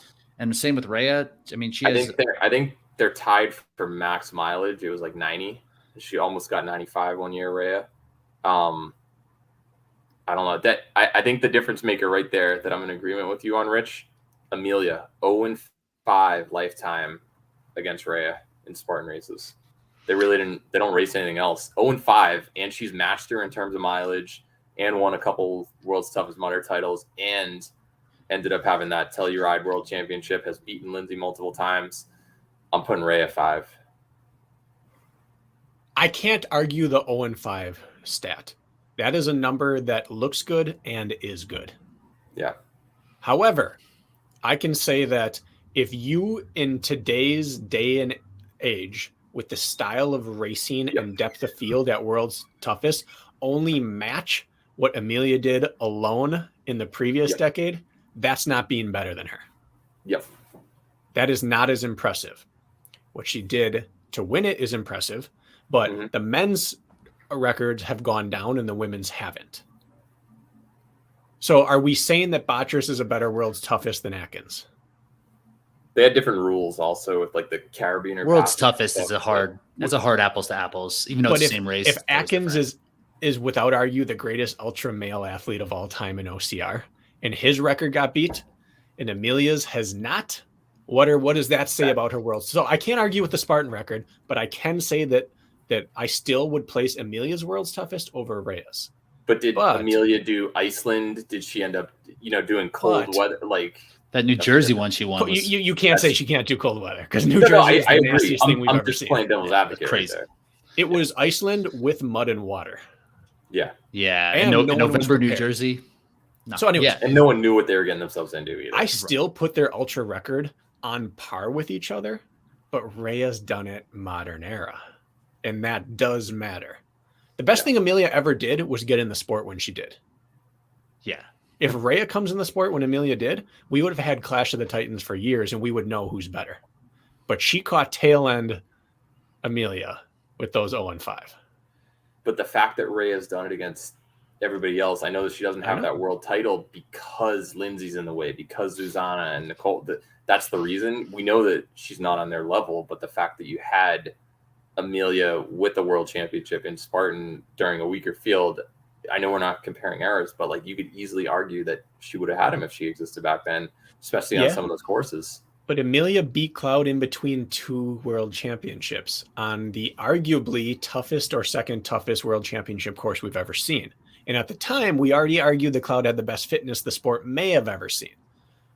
And the same with Rhea. I mean, I think they're tied for max mileage. It was like 90. She almost got 95 one year, Rhea. I don't know. I think the difference maker right there that I'm in agreement with you on, Rich, Amelia, 0-5 lifetime against Rhea in Spartan races. They don't race anything else. 0-5, and she's matched her in terms of mileage and won a couple World's Toughest Mudder titles and ended up having that Telluride World Championship, has beaten Lindsay multiple times. I'm putting Rhea 5. I can't argue the 0-5 stat. That is a number that looks good and is good. Yeah. However, I can say that if you, in today's day and age, with the style of racing and depth of field at World's Toughest, only match what Amelia did alone in the previous decade, that's not being better than her. Yep. That is not as impressive. What she did to win it is impressive, but the men's records have gone down and the women's haven't. So are we saying that Botras is a better World's Toughest than Atkins? They had different rules also with like the Caribbean or World's Toughest is a hard apples to apples, even though it's the same race. If Atkins is without argue the greatest ultra male athlete of all time in OCR, and his record got beat, and Amelia's has not, what does that say about her world? So I can't argue with the Spartan record, but I can say that I still would place Amelia's World's Toughest over Rhea's. But did Amelia do Iceland? Did she end up, doing cold weather? Like that New Jersey one she won. You can't say she can't do cold weather because New Jersey is the nastiest thing we've ever seen. I'm just playing devil's advocate. Crazy. Right there. It was Iceland with mud and water. Yeah. Yeah. And November, New Jersey. No. So anyway, and no one knew what they were getting themselves into either. I still put their ultra record on par with each other, but Rhea's done it modern era. And that does matter. The best thing Amelia ever did was get in the sport when she did. Yeah. If Rhea comes in the sport when Amelia did, we would have had Clash of the Titans for years and we would know who's better. But she caught tail end Amelia with those 0-5. But the fact that Rhea's done it against everybody else, I know that she doesn't have that world title because Lindsay's in the way, because Susanna and Nicole, that's the reason. We know that she's not on their level, but the fact that you had Amelia with the world championship in Spartan during a weaker field, I know we're not comparing errors, but like you could easily argue that she would have had him if she existed back then, especially on some of those courses. But Amelia beat Cloud in between 2 world championships on the arguably toughest or second toughest world championship course we've ever seen. And at the time, we already argued that Cloud had the best fitness the sport may have ever seen.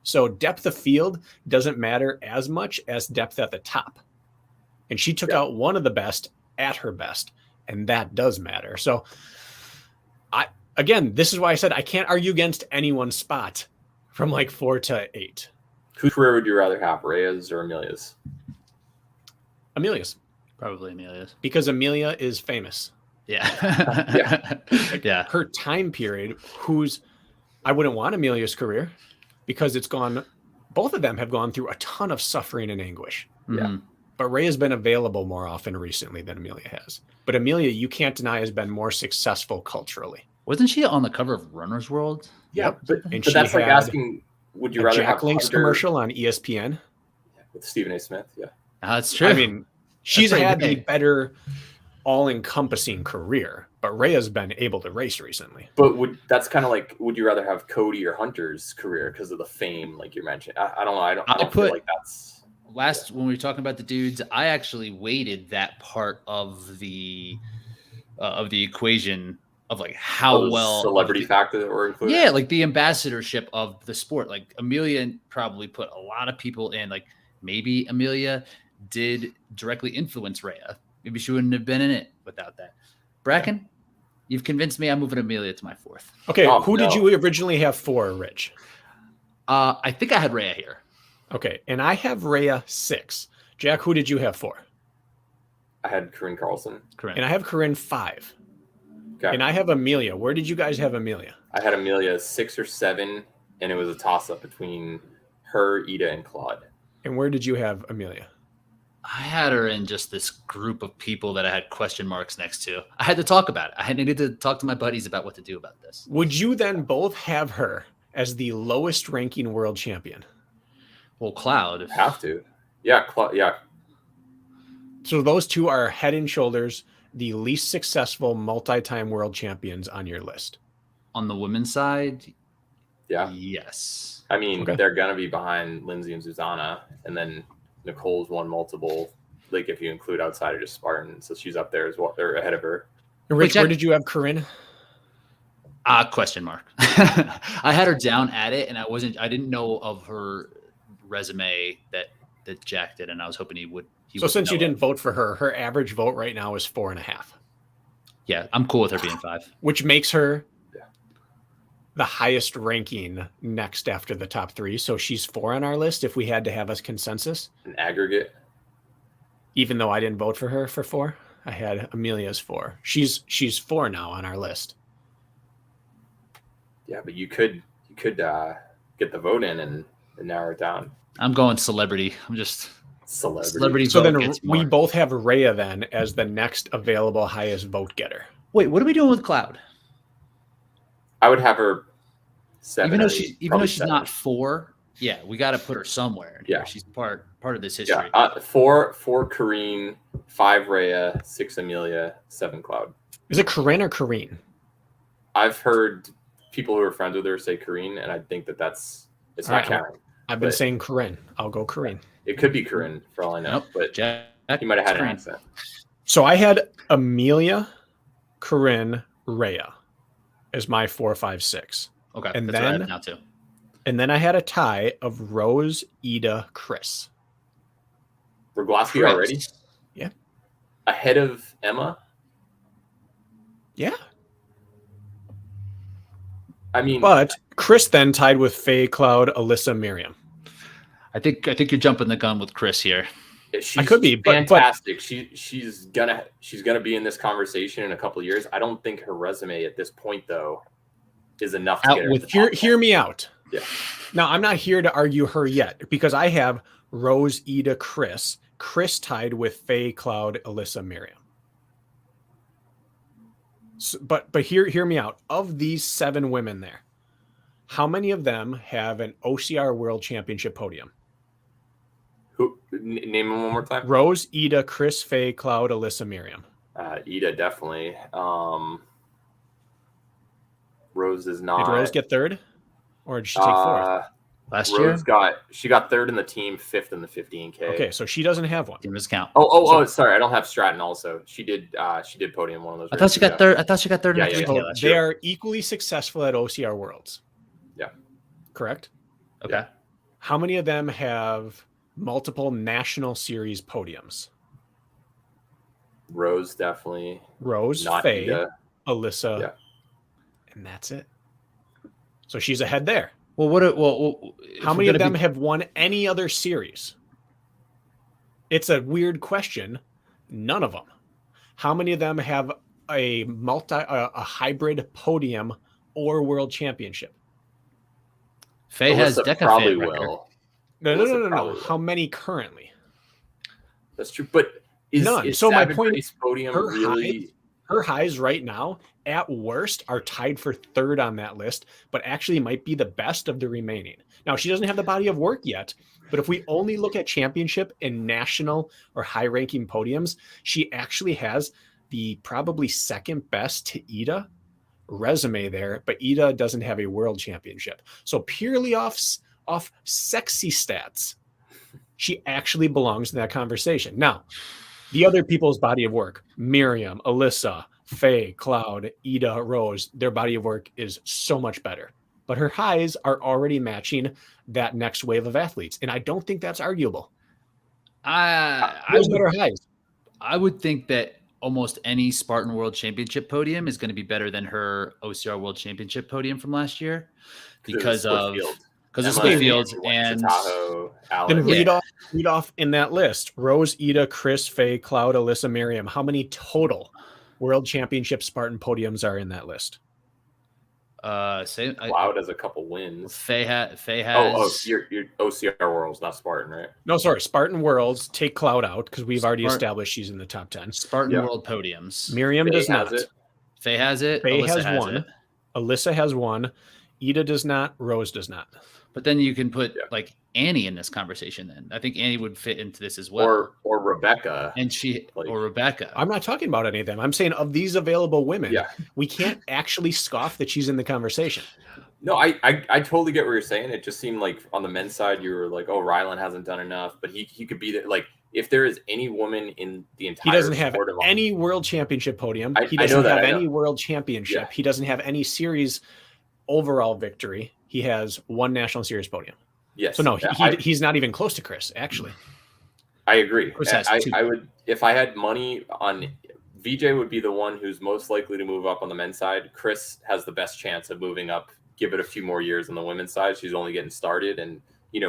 So depth of field doesn't matter as much as depth at the top. And she took out one of the best at her best, and that does matter. So again, this is why I said I can't argue against anyone's spot from like 4 to 8. Whose career would you rather have, Rhea's or Amelia's? Amelia's. Probably Amelia's. Because Amelia is famous. Yeah. Yeah. Her time period, I wouldn't want Amelia's career because both of them have gone through a ton of suffering and anguish. Yeah. But Ray has been available more often recently than Amelia has. But Amelia, you can't deny, has been more successful culturally. Wasn't she on the cover of Runner's World? Yeah, but that's like asking, would you rather Jack have Link's Hunter commercial on ESPN with Stephen A. Smith? Yeah, That's true. I mean, she's pretty had big. a better all-encompassing career, but Ray has been able to race recently. but that's kind of like, would you rather have Cody or Hunter's career because of the fame, like you mentioned? I don't know. I don't feel like that's when we were talking about the dudes, I actually weighted that part of the equation of like how well celebrity factor that were included. Yeah, like the ambassadorship of the sport. Like Amelia probably put a lot of people in. Like maybe Amelia did directly influence Rhea. Maybe she wouldn't have been in it without that. Bracken, you've convinced me. I'm moving Amelia to my 4th. Okay, who did you originally have 4, Rich? I think I had Rhea here. Okay, and I have Rhea 6. Jack, who did you have 4? I had Corinne Carlson. Correct. And I have Corinne 5. Okay. And I have Amelia. Where did you guys have Amelia? I had Amelia 6 or 7, and it was a toss-up between her, Ida, and Claude. And where did you have Amelia? I had her in just this group of people that I had question marks next to. I had to talk about it. I needed to talk to my buddies about what to do about this. Would you then both have her as the lowest ranking world champion? Well, Cloud. Have to. Yeah, yeah. So those two are head and shoulders the least successful multi-time world champions on your list. On the women's side, yeah. Yes. I mean, they're going to be behind Lindsay and Susanna, and then Nicole's won multiple, like if you include outside of just Spartan. So she's up there as well. They're ahead of her. Rich, where did you have Corinne? Question mark. I had her down at it, and I didn't know of her resume that Jack did, and I was hoping he would. So since you didn't vote for her, her average vote right now is 4.5. Yeah, I'm cool with her being 5. Which makes her the highest ranking next after the top 3. So she's 4 on our list if we had to have a consensus. An aggregate. Even though I didn't vote for her for 4, I had Amelia's 4. She's 4 now on our list. Yeah, but you could get the vote in and narrow it down. I'm going celebrity. I'm just celebrity. So then we both have Rhea then as the next available highest vote getter. Wait, what are we doing with Cloud? I would have her 7. Even though she's not 4, yeah, we got to put her somewhere. Yeah, she's part of this history. Yeah, 4 Corinne, 5 Rhea, 6 Amelia, 7 Cloud. Is it Corinne or Corrine? I've heard people who are friends with her say Corinne, and I think it's not Karen. I've been saying Corinne. I'll go Corinne. It could be Corinne for all I know, but Jack, he might have had an accent. So I had Amelia, Corinne, Rhea as my 4, 5, 6. Okay, and that's what I then have now too. And then I had a tie of Rose, Ida, Chris. Roglaski already? Yeah. Ahead of Emma? Yeah. I mean, but Chris then tied with Faye, Cloud, Alyssa, Miriam. I think you're jumping the gun with Chris here. I could be fantastic. She's gonna be in this conversation in a couple of years. I don't think her resume at this point though is enough to get her hear me out. Yeah. Now I'm not here to argue her yet because I have Rose, Ida, Chris. Chris tied with Faye, Cloud, Alyssa, Miriam. So, but hear me out. Of these 7 women there, how many of them have an OCR World Championship podium? Who name them one more time? Rose, Ida, Chris, Faye, Cloud, Alyssa, Miriam. Ida definitely. Rose is not. Did Rose get 3rd, or did she take 4th? Last Rose year, she got 3rd in the team, 5th in the 15K. Okay, so she doesn't have one. Team count. Oh, sorry, I don't have Stratton. Also, she did podium one of those. I thought she got 3rd. I thought she got 3rd. Yeah. They are equally successful at OCR Worlds. Yeah. Correct. Okay. Yeah. How many of them have multiple national series podiums? Rose definitely. Rose, not Faye, Ida. Alyssa, Yeah. And that's it. So she's ahead there. Well, How many of them have won any other series? It's a weird question. None of them. How many of them have a hybrid podium or world championship? Faye has Alyssa Deca probably record. will. No. How many currently? That's true, but None. Is So my Savage point, Race podium her really? Her highs right now, at worst, are tied for third on that list, but actually might be the best of the remaining. Now, she doesn't have the body of work yet, but if we only look at championship and national or high-ranking podiums, she actually has the probably second best to Ida resume there, but Ida doesn't have a world championship. So purely off sexy stats, she actually belongs in that conversation. Now, the other people's body of work, Miriam, Alyssa, Faye, Cloud, Ida, Rose, their body of work is so much better. But her highs are already matching that next wave of athletes. And I don't think that's arguable. I would think that almost any Spartan World Championship podium is going to be better than her OCR World Championship podium from last year because of split fields and Tahoe, then read off in that list: Rose, Ida, Chris, Faye, Cloud, Alyssa, Miriam. How many total World Championship Spartan podiums are in that list? Cloud has a couple wins. Faye has. Your OCR Worlds, not Spartan, right? No, sorry, Spartan Worlds. Take Cloud out because we've already established she's in the top 10. Spartan World podiums. Miriam does not. Faye has it. Faye Alyssa has one. Alyssa has one. Ida does not. Rose does not. But then you can put like Annie in this conversation. Then I think Annie would fit into this as well, or Rebecca, or Rebecca. I'm not talking about any of them. I'm saying of these available women, we can't actually scoff that she's in the conversation. No, I totally get what you're saying. It just seemed like on the men's side, you were like, oh, Rylan hasn't done enough, but he could be there. Like if there is any woman in the entire, he doesn't have any world championship podium. He doesn't have any world championship. He doesn't have any series overall victory. He has one national series podium. Yes. So no, he's not even close to Chris, actually. I agree. Chris has two. I would, if I had money on, VJ would be the one who's most likely to move up on the men's side. Chris has the best chance of moving up. Give it a few more years on the women's side. She's only getting started. And,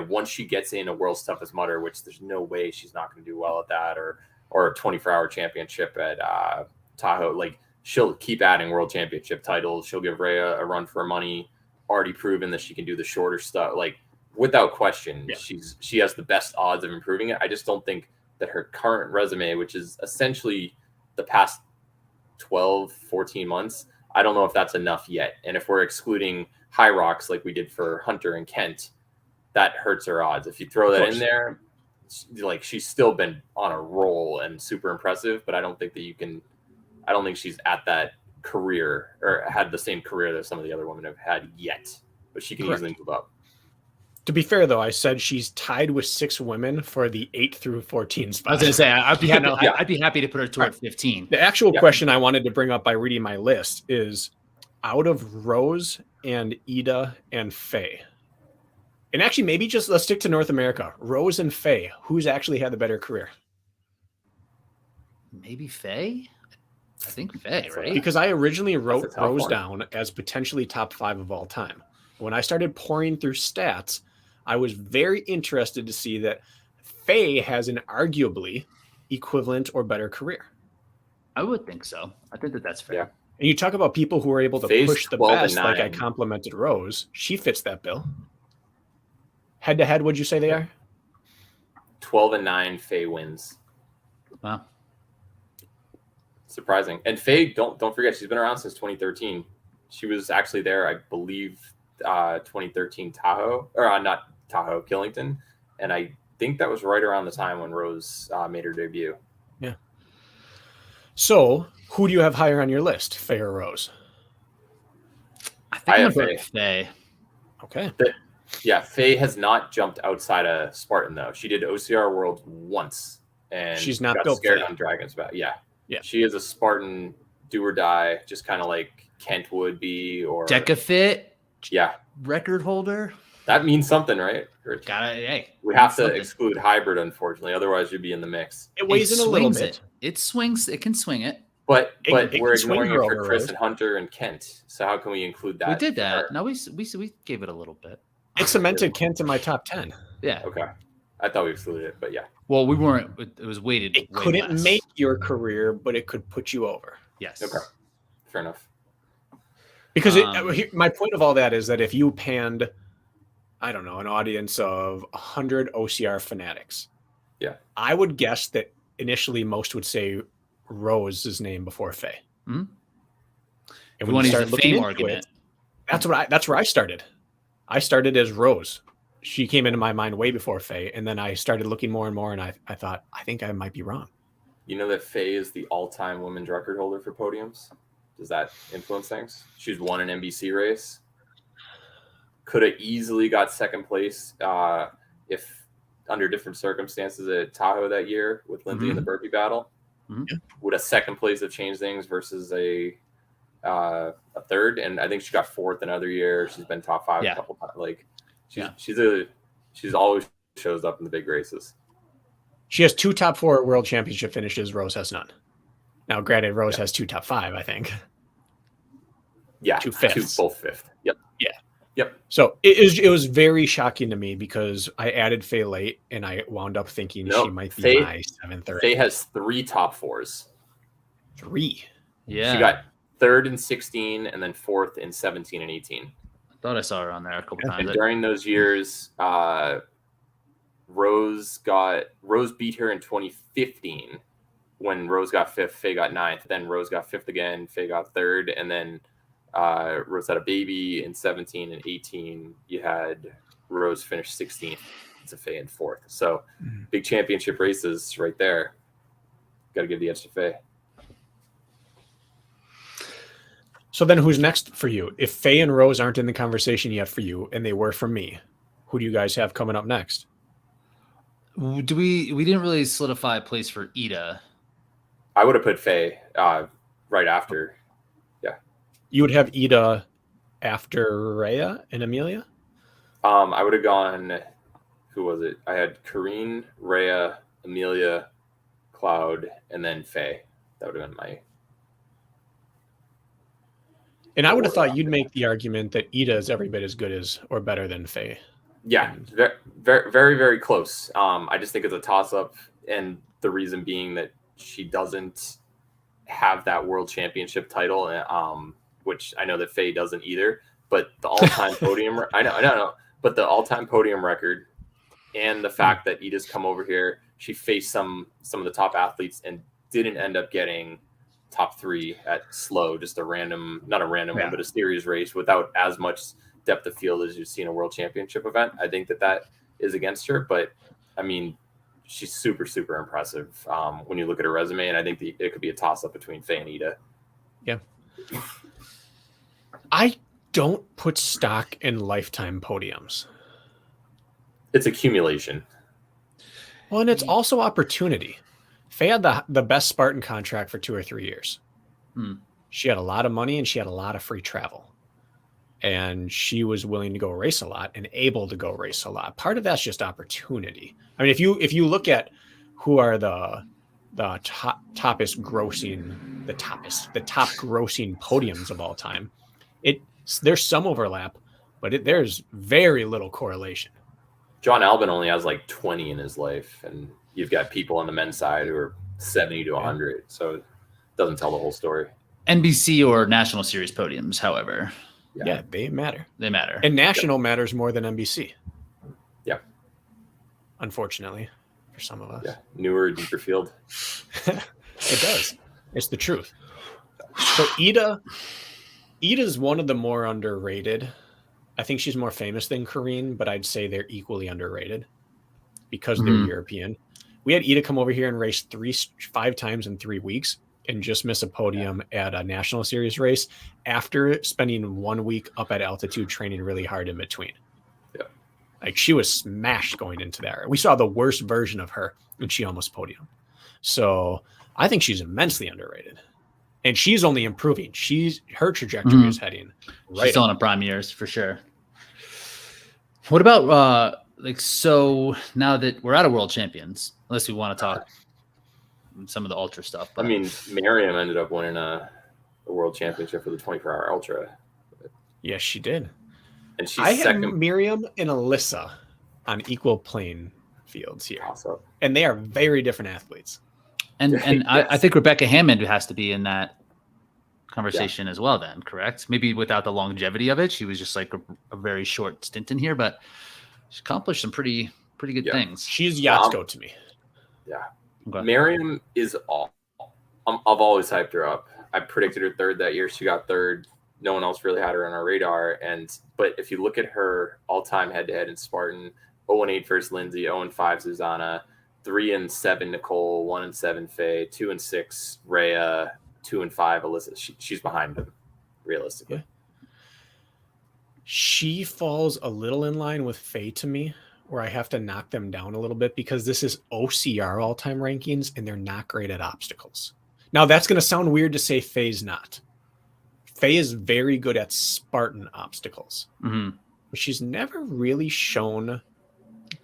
once she gets in a World's Toughest Mudder, which there's no way she's not going to do well at that, or a 24-hour championship at Tahoe, like she'll keep adding world championship titles. She'll give Rhea a run for her money. Already proven that she can do the shorter stuff. Like without question, she has the best odds of improving it. I just don't think that her current resume, which is essentially the past 12, 14 months, I don't know if that's enough yet. And if we're excluding high rocks like we did for Hunter and Kent, that hurts her odds. If you throw that in there, like she's still been on a roll and super impressive, but I don't think she's at that career or had the same career that some of the other women have had yet, but she can easily move up. To be fair, though, I said she's tied with 6 women for the 8 through 14 spot. I was going to say, I'd be happy to put her toward 15. The actual question I wanted to bring up by reading my list is out of Rose and Ida and Faye. And actually, maybe just let's stick to North America. Rose and Faye, who's actually had the better career? Maybe Faye? I think Faye, right? Because I originally wrote Rose down as potentially top 5 of all time. When I started pouring through stats, I was very interested to see that Faye has an arguably equivalent or better career. I would think so. I think that's fair. Yeah. And you talk about people who are able to push the best, like I complimented Rose. She fits that bill. Head to head, what'd you say they are? 12-9, Faye wins. Wow. Surprising. And Faye, don't forget, she's been around since 2013. She was actually there, I believe, 2013 Tahoe, or not Tahoe, Killington. And I think that was right around the time when Rose made her debut. Yeah. So who do you have higher on your list, Faye or Rose? I think I have Faye. Okay. Faye has not jumped outside of Spartan, though. She did OCR World once. And she's not got built scared on Dragon's back. Yeah. She is a Spartan do or die, just kind of like Kent would be, or Deca fit. Yeah. Record holder. That means something, right? We have to exclude hybrid, unfortunately. Otherwise, you'd be in the mix. It weighs in a little bit. It swings. It can swing it. But It we're can swing ignoring it her for over, Chris Rose. and Hunter and Kent. So how can we include that? We did for that. her? No, we gave it a little bit. It cemented Kent in my top 10. Yeah. Okay. I thought we excluded it, but yeah. Well, we weren't. It was weighted. It way couldn't less. make your career, but it could put you over. Yes. Okay. Fair enough. Because my point of all that is that if you panned, I don't know, an audience of 100 OCR fanatics, yeah, I would guess that initially most would say Rose's name before Faye. Mm-hmm. And when you start looking into argument, that's where I started. I started as Rose. She came into my mind way before Faye, and then I started looking more and more, and I thought, I think I might be wrong. You know that Faye is the all-time women's record holder for podiums? Does that influence things? She's won an NBC race. Could have easily got second place if under different circumstances at Tahoe that year with Lindsay in the burpee battle. Mm-hmm. Would a second place have changed things versus a third? And I think she got fourth another year. She's been top 5 a couple times. Like she's always shows up in the big races. She has 2 top 4 world championship finishes. Rose has none. Now, granted, Rose has 2 top 5, I think. Yeah, 2 fifths. Both fifth. Yep. Yeah. Yep. So it was very shocking to me because I added Faye late, and I wound up thinking she might be my 7th or 8th. Faye has 3 top 4s. 3. Yeah. She got 3rd in 16 and then 4th in 17 and 18. I thought I saw her on there a couple times. And during those years, Rose beat her in 2015 when Rose got 5th, Faye got 9th. Then Rose got 5th again, Faye got 3rd, and then Rose had a baby in 17 and 18. You had Rose finish 16th to Faye in 4th. So big championship races right there. Got to give the edge to Faye. So then who's next for you? If Faye and Rose aren't in the conversation yet for you, and they were for me, who do you guys have coming up next? We didn't really solidify a place for Ida. I would have put Faye right after. Yeah. You would have Ida after Rhea and Amelia? I would have gone, who was it? I had Karine, Rhea, Amelia, Cloud, and then Faye. That would have been my... And I would have thought you'd make the argument that Ida is every bit as good as or better than Faye. Yeah, very, very, very close. I just think it's a toss-up, and the reason being that she doesn't have that world championship title, which I know that Faye doesn't either. But the all-time podium, I know, but the all-time podium record, and the fact that Ida's come over here, she faced some of the top athletes and didn't end up getting top 3 at slow, just a random, not a random one, but a series race without as much depth of field as you see in a world championship event. I think that is against her, but I mean, she's super, super impressive when you look at her resume. And I think it could be a toss up between Faye and Ida. Yeah. I don't put stock in lifetime podiums. It's accumulation. Well, and it's also opportunity. Faye had the best Spartan contract for 2 or 3 years. She had a lot of money and she had a lot of free travel. And she was willing to go race a lot and able to go race a lot. Part of that's just opportunity. I mean, if you look at who are the top grossing podiums of all time, there's some overlap, but there's very little correlation. John Albin only has like 20 in his life, and you've got people on the men's side who are 70 to 100. So it doesn't tell the whole story. NBC or National Series podiums, however. Yeah, they matter. They matter. And national matters more than NBC. Yeah. Unfortunately, for some of us. Yeah. Newer, deeper field. It does. It's the truth. So Ida's one of the more underrated. I think she's more famous than Karine, but I'd say they're equally underrated because they're European. We had Ida come over here and race 5 times in 3 weeks and just miss a podium at a national series race after spending 1 week up at altitude training really hard in between. Yeah. Like she was smashed going into that. We saw the worst version of her and she almost podiumed. So I think she's immensely underrated. And she's only improving. Her trajectory is heading right. She's still in her prime years for sure. What about so now that we're out of world champions, unless we want to talk some of the ultra stuff. I But mean, Miriam ended up winning a world championship for the 24-hour ultra. Yes, she did. And she's I have second. Miriam and Alyssa on equal playing fields here, Awesome. and they are very different athletes. and Yes. I think Rebecca Hammond has to be in that conversation as well. Then correct? Maybe without the longevity of it, she was just like a very short stint in here, but she accomplished some pretty good things. She's Yatsko to me. Yeah. Okay. Miriam is all. I've always hyped her up. I predicted her third that year. She got third. No one else really had her on our radar. But if you look at her all-time head-to-head in Spartan, 0-8 versus Lindsay, 0-5 Susanna, 3-7 Nicole, 1-7 Faye, 2-6 Rhea, 2-5 Alyssa. She's behind them, realistically. Yeah. She falls a little in line with Faye to me, where I have to knock them down a little bit because this is OCR all-time rankings, and they're not great at obstacles. Now, that's going to sound weird to say Faye's not. Faye is very good at Spartan obstacles, Mm-hmm. but she's never really shown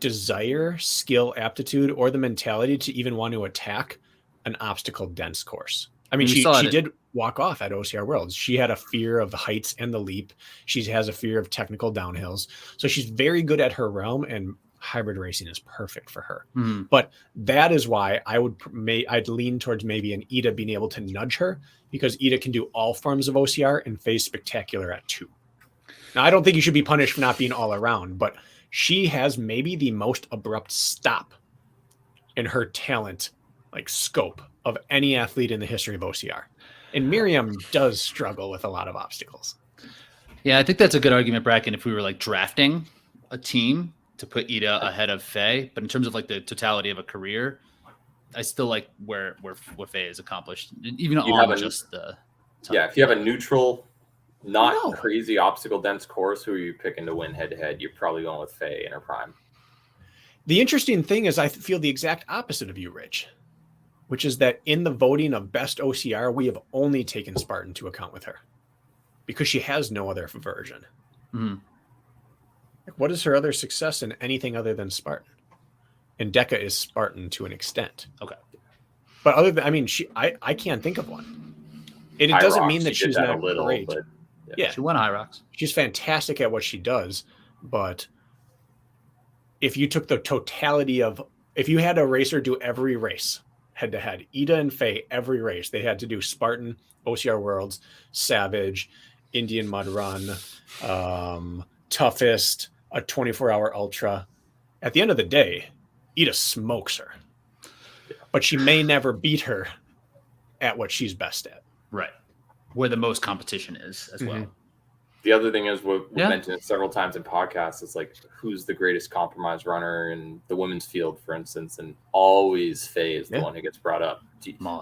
desire, skill, aptitude, or the mentality to even want to attack an obstacle-dense course. I mean, she did walk off at OCR Worlds. She had a fear of the heights and the leap. She has a fear of technical downhills. So she's very good at her realm, and hybrid racing is perfect for her. Mm-hmm. But that is why I'd lean towards maybe an Ida being able to nudge her, because Ida can do all forms of OCR and Faye's spectacular at 2. Now, I don't think you should be punished for not being all around, but she has maybe the most abrupt stop in her talent, like scope, of any athlete in the history of OCR. And Miriam does struggle with a lot of obstacles. Yeah, I think that's a good argument, Bracken, if we were like drafting a team to put Ida ahead of Faye. But in terms of like the totality of a career, I still like where Faye is accomplished, even on just the top. Yeah, if you have a neutral, not crazy obstacle dense course, who are you picking to win head to head? You're probably going with Faye in her prime. The interesting thing is I feel the exact opposite of you, Rich, which is that in the voting of best OCR, we have only taken Spartan to account with her because she has no other version. Mm-hmm. Like, what is her other success in anything other than Spartan? And Deca is Spartan to an extent. Okay. But other than, I mean, I can't think of one. It doesn't mean that she's not great. But yeah. She won High Rocks. She's fantastic at what she does. But if you took the totality of, if you had a racer do every race head to head, Ida and Faye, every race, they had to do Spartan, OCR Worlds, Savage, Indian Mud Run, Toughest, a 24-hour ultra. At the end of the day, Ida smokes her. But she may never beat her at what she's best at. Right. Where the most competition is as well. The other thing is, we've mentioned it several times in podcasts, it's like, who's the greatest compromise runner in the women's field, for instance, and always Faye is the one who gets brought up.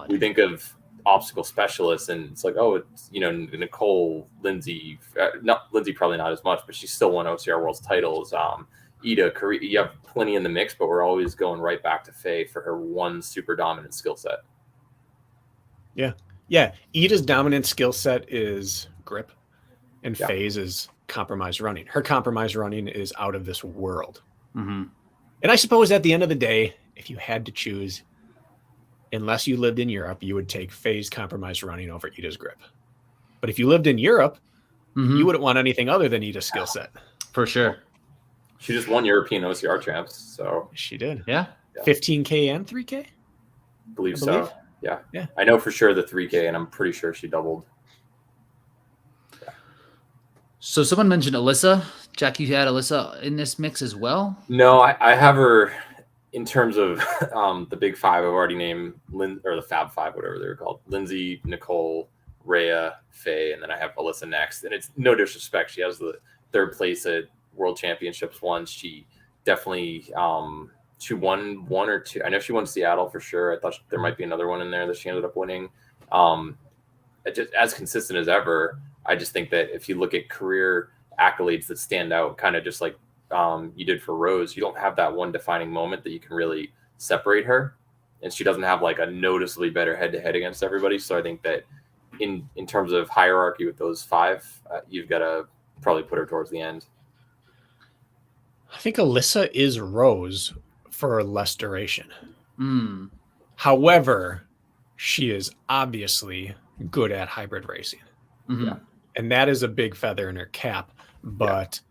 We think of obstacle specialists, and it's like, oh, it's, Nicole, Lindsay, not Lindsay, probably not as much, but she still won OCR World's titles. Ida, you have plenty in the mix, but we're always going right back to Faye for her one super dominant skill set. Yeah. Ida's dominant skill set is grip, and Faye's is compromise running. Her compromise running is out of this world. Mm-hmm. And I suppose at the end of the day, if you had to choose, unless you lived in Europe, you would take Faye's compromise running over Ida's grip. But if you lived in Europe, you wouldn't want anything other than Ida's skill set. For sure. She just won European OCR champs, so she did. Yeah. 15K and 3K? I believe so. Yeah. Yeah. I know for sure the 3K, and I'm pretty sure she doubled. Yeah. So someone mentioned Alyssa. Jack, you had Alyssa in this mix as well? No, I have her in terms of the big five. I've already named or the Fab Five, whatever they were called. Lindsay, Nicole, Rhea, Faye, and then I have Alyssa next. And it's no disrespect. She has the third place at World Championships once. She definitely she won one or two. I know she won Seattle for sure. I thought there might be another one in there that she ended up winning. Just as consistent as ever. I just think that if you look at career accolades that stand out, kind of just like you did for Rose, you don't have that one defining moment that you can really separate her. And she doesn't have like a noticeably better head-to-head against everybody. So I think that in terms of hierarchy with those five, you've got to probably put her towards the end. I think Alyssa is Rose for less duration. However, she is obviously good at hybrid racing. Mhm. Yeah. And that is a big feather in her cap, but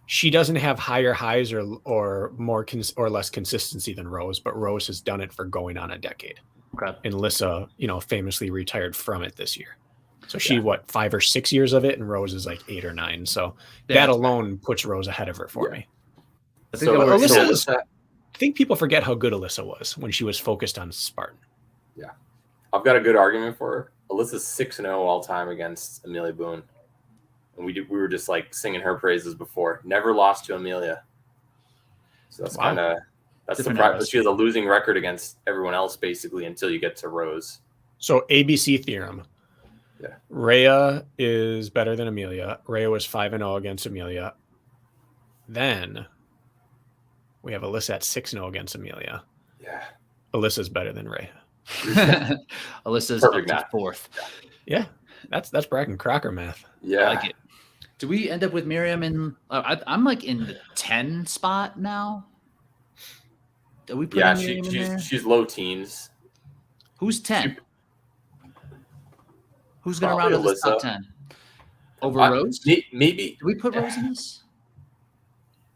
she doesn't have higher highs or more or less consistency than Rose, but Rose has done it for going on a decade. Okay. And Lissa, famously retired from it this year. So she, 5 or 6 years of it, and Rose is like 8 or 9. So that alone puts Rose ahead of her for me. I think I think people forget how good Alyssa was when she was focused on Spartan. Yeah. I've got a good argument for her. Alyssa's 6-0 all time against Amelia Boone. And we were just like singing her praises before. Never lost to Amelia. So that's that's the problem. She has a losing record against everyone else basically until you get to Rose. So ABC theorem. Yeah. Rhea is better than Amelia. Rhea was 5-0 against Amelia. Then we have Alyssa at 6-0 against Amelia. Yeah. Alyssa's better than Rhea. Alyssa's up to 4th. Yeah. That's Bracken Crocker math. Yeah. I like it. Do we end up with Miriam in I'm like in the 10 spot now? Are we putting Miriam in there? She's low teens. Who's 10? Who's going to round up the top 10? Over Rose? Maybe. Do we put Rose in this?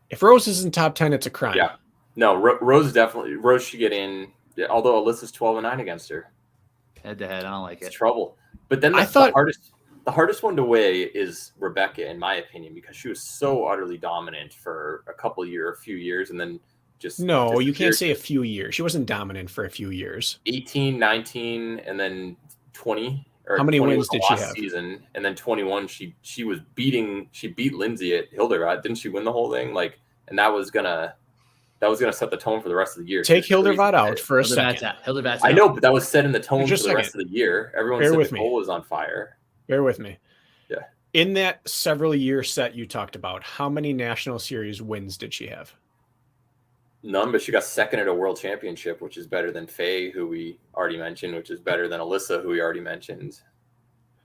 If Rose is in top 10, it's a crime. Yeah. No, Rose definitely. Rose should get in. Yeah, although Alyssa's 12-9 against her. Head to head, I don't like it. It's trouble. But then the hardest one to weigh is Rebecca, in my opinion, because she was so utterly dominant for a few years, and then just no, you can't say a few years. She wasn't dominant for a few years. 18, 19, and then 20. How many wins did she have? Season, and then 21, she beat Lindsay at Hildervat. Didn't she win the whole thing? And that was gonna set the tone for the rest of the year. Take Hildervat out for a second. Hildervat's I know, but that was setting the tone for the rest of the year. Everyone said the goal was on fire. Bear with me. Yeah. In that several year set you talked about, how many national series wins did she have? None, but she got second at a world championship, which is better than Faye, who we already mentioned, which is better than Alyssa, who we already mentioned.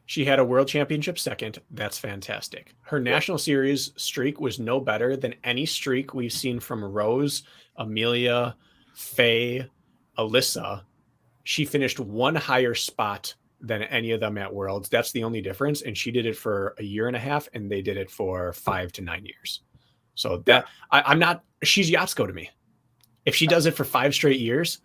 She had a world championship second. That's fantastic. Her national series streak was no better than any streak we've seen from Rose, Amelia, Faye, Alyssa. She finished one higher spot than any of them at Worlds. That's the only difference. And she did it for a year and a half, and they did it for 5 to 9 years. So that she's Yatsko to me. If she does it for 5 straight years,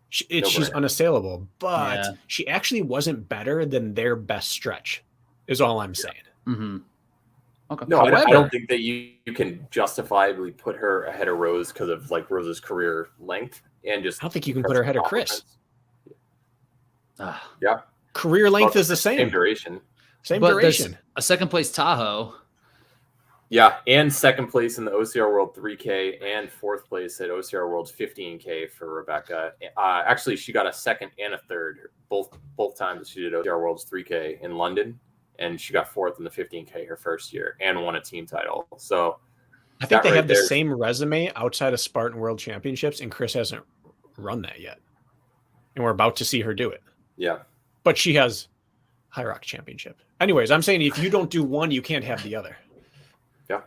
she's unassailable. But she actually wasn't better than their best stretch, is all I'm saying. Mm-hmm. Okay. No, I don't think that you can justifiably put her ahead of Rose because of Rose's career length and just. I don't think you can put her ahead of Chris. Yeah. Career length is the same. Same duration. Same duration. A second place Tahoe. Yeah, and second place in the OCR World 3K and fourth place at OCR World's 15K for Rebecca. Actually, she got a second and a third both times she did OCR World's 3K in London, and she got fourth in the 15K her first year and won a team title. So I think they have the same resume outside of Spartan World Championships, and Chris hasn't run that yet. And we're about to see her do it. Yeah. But she has High Rock Championship. Anyways, I'm saying if you don't do one, you can't have the other. Yeah,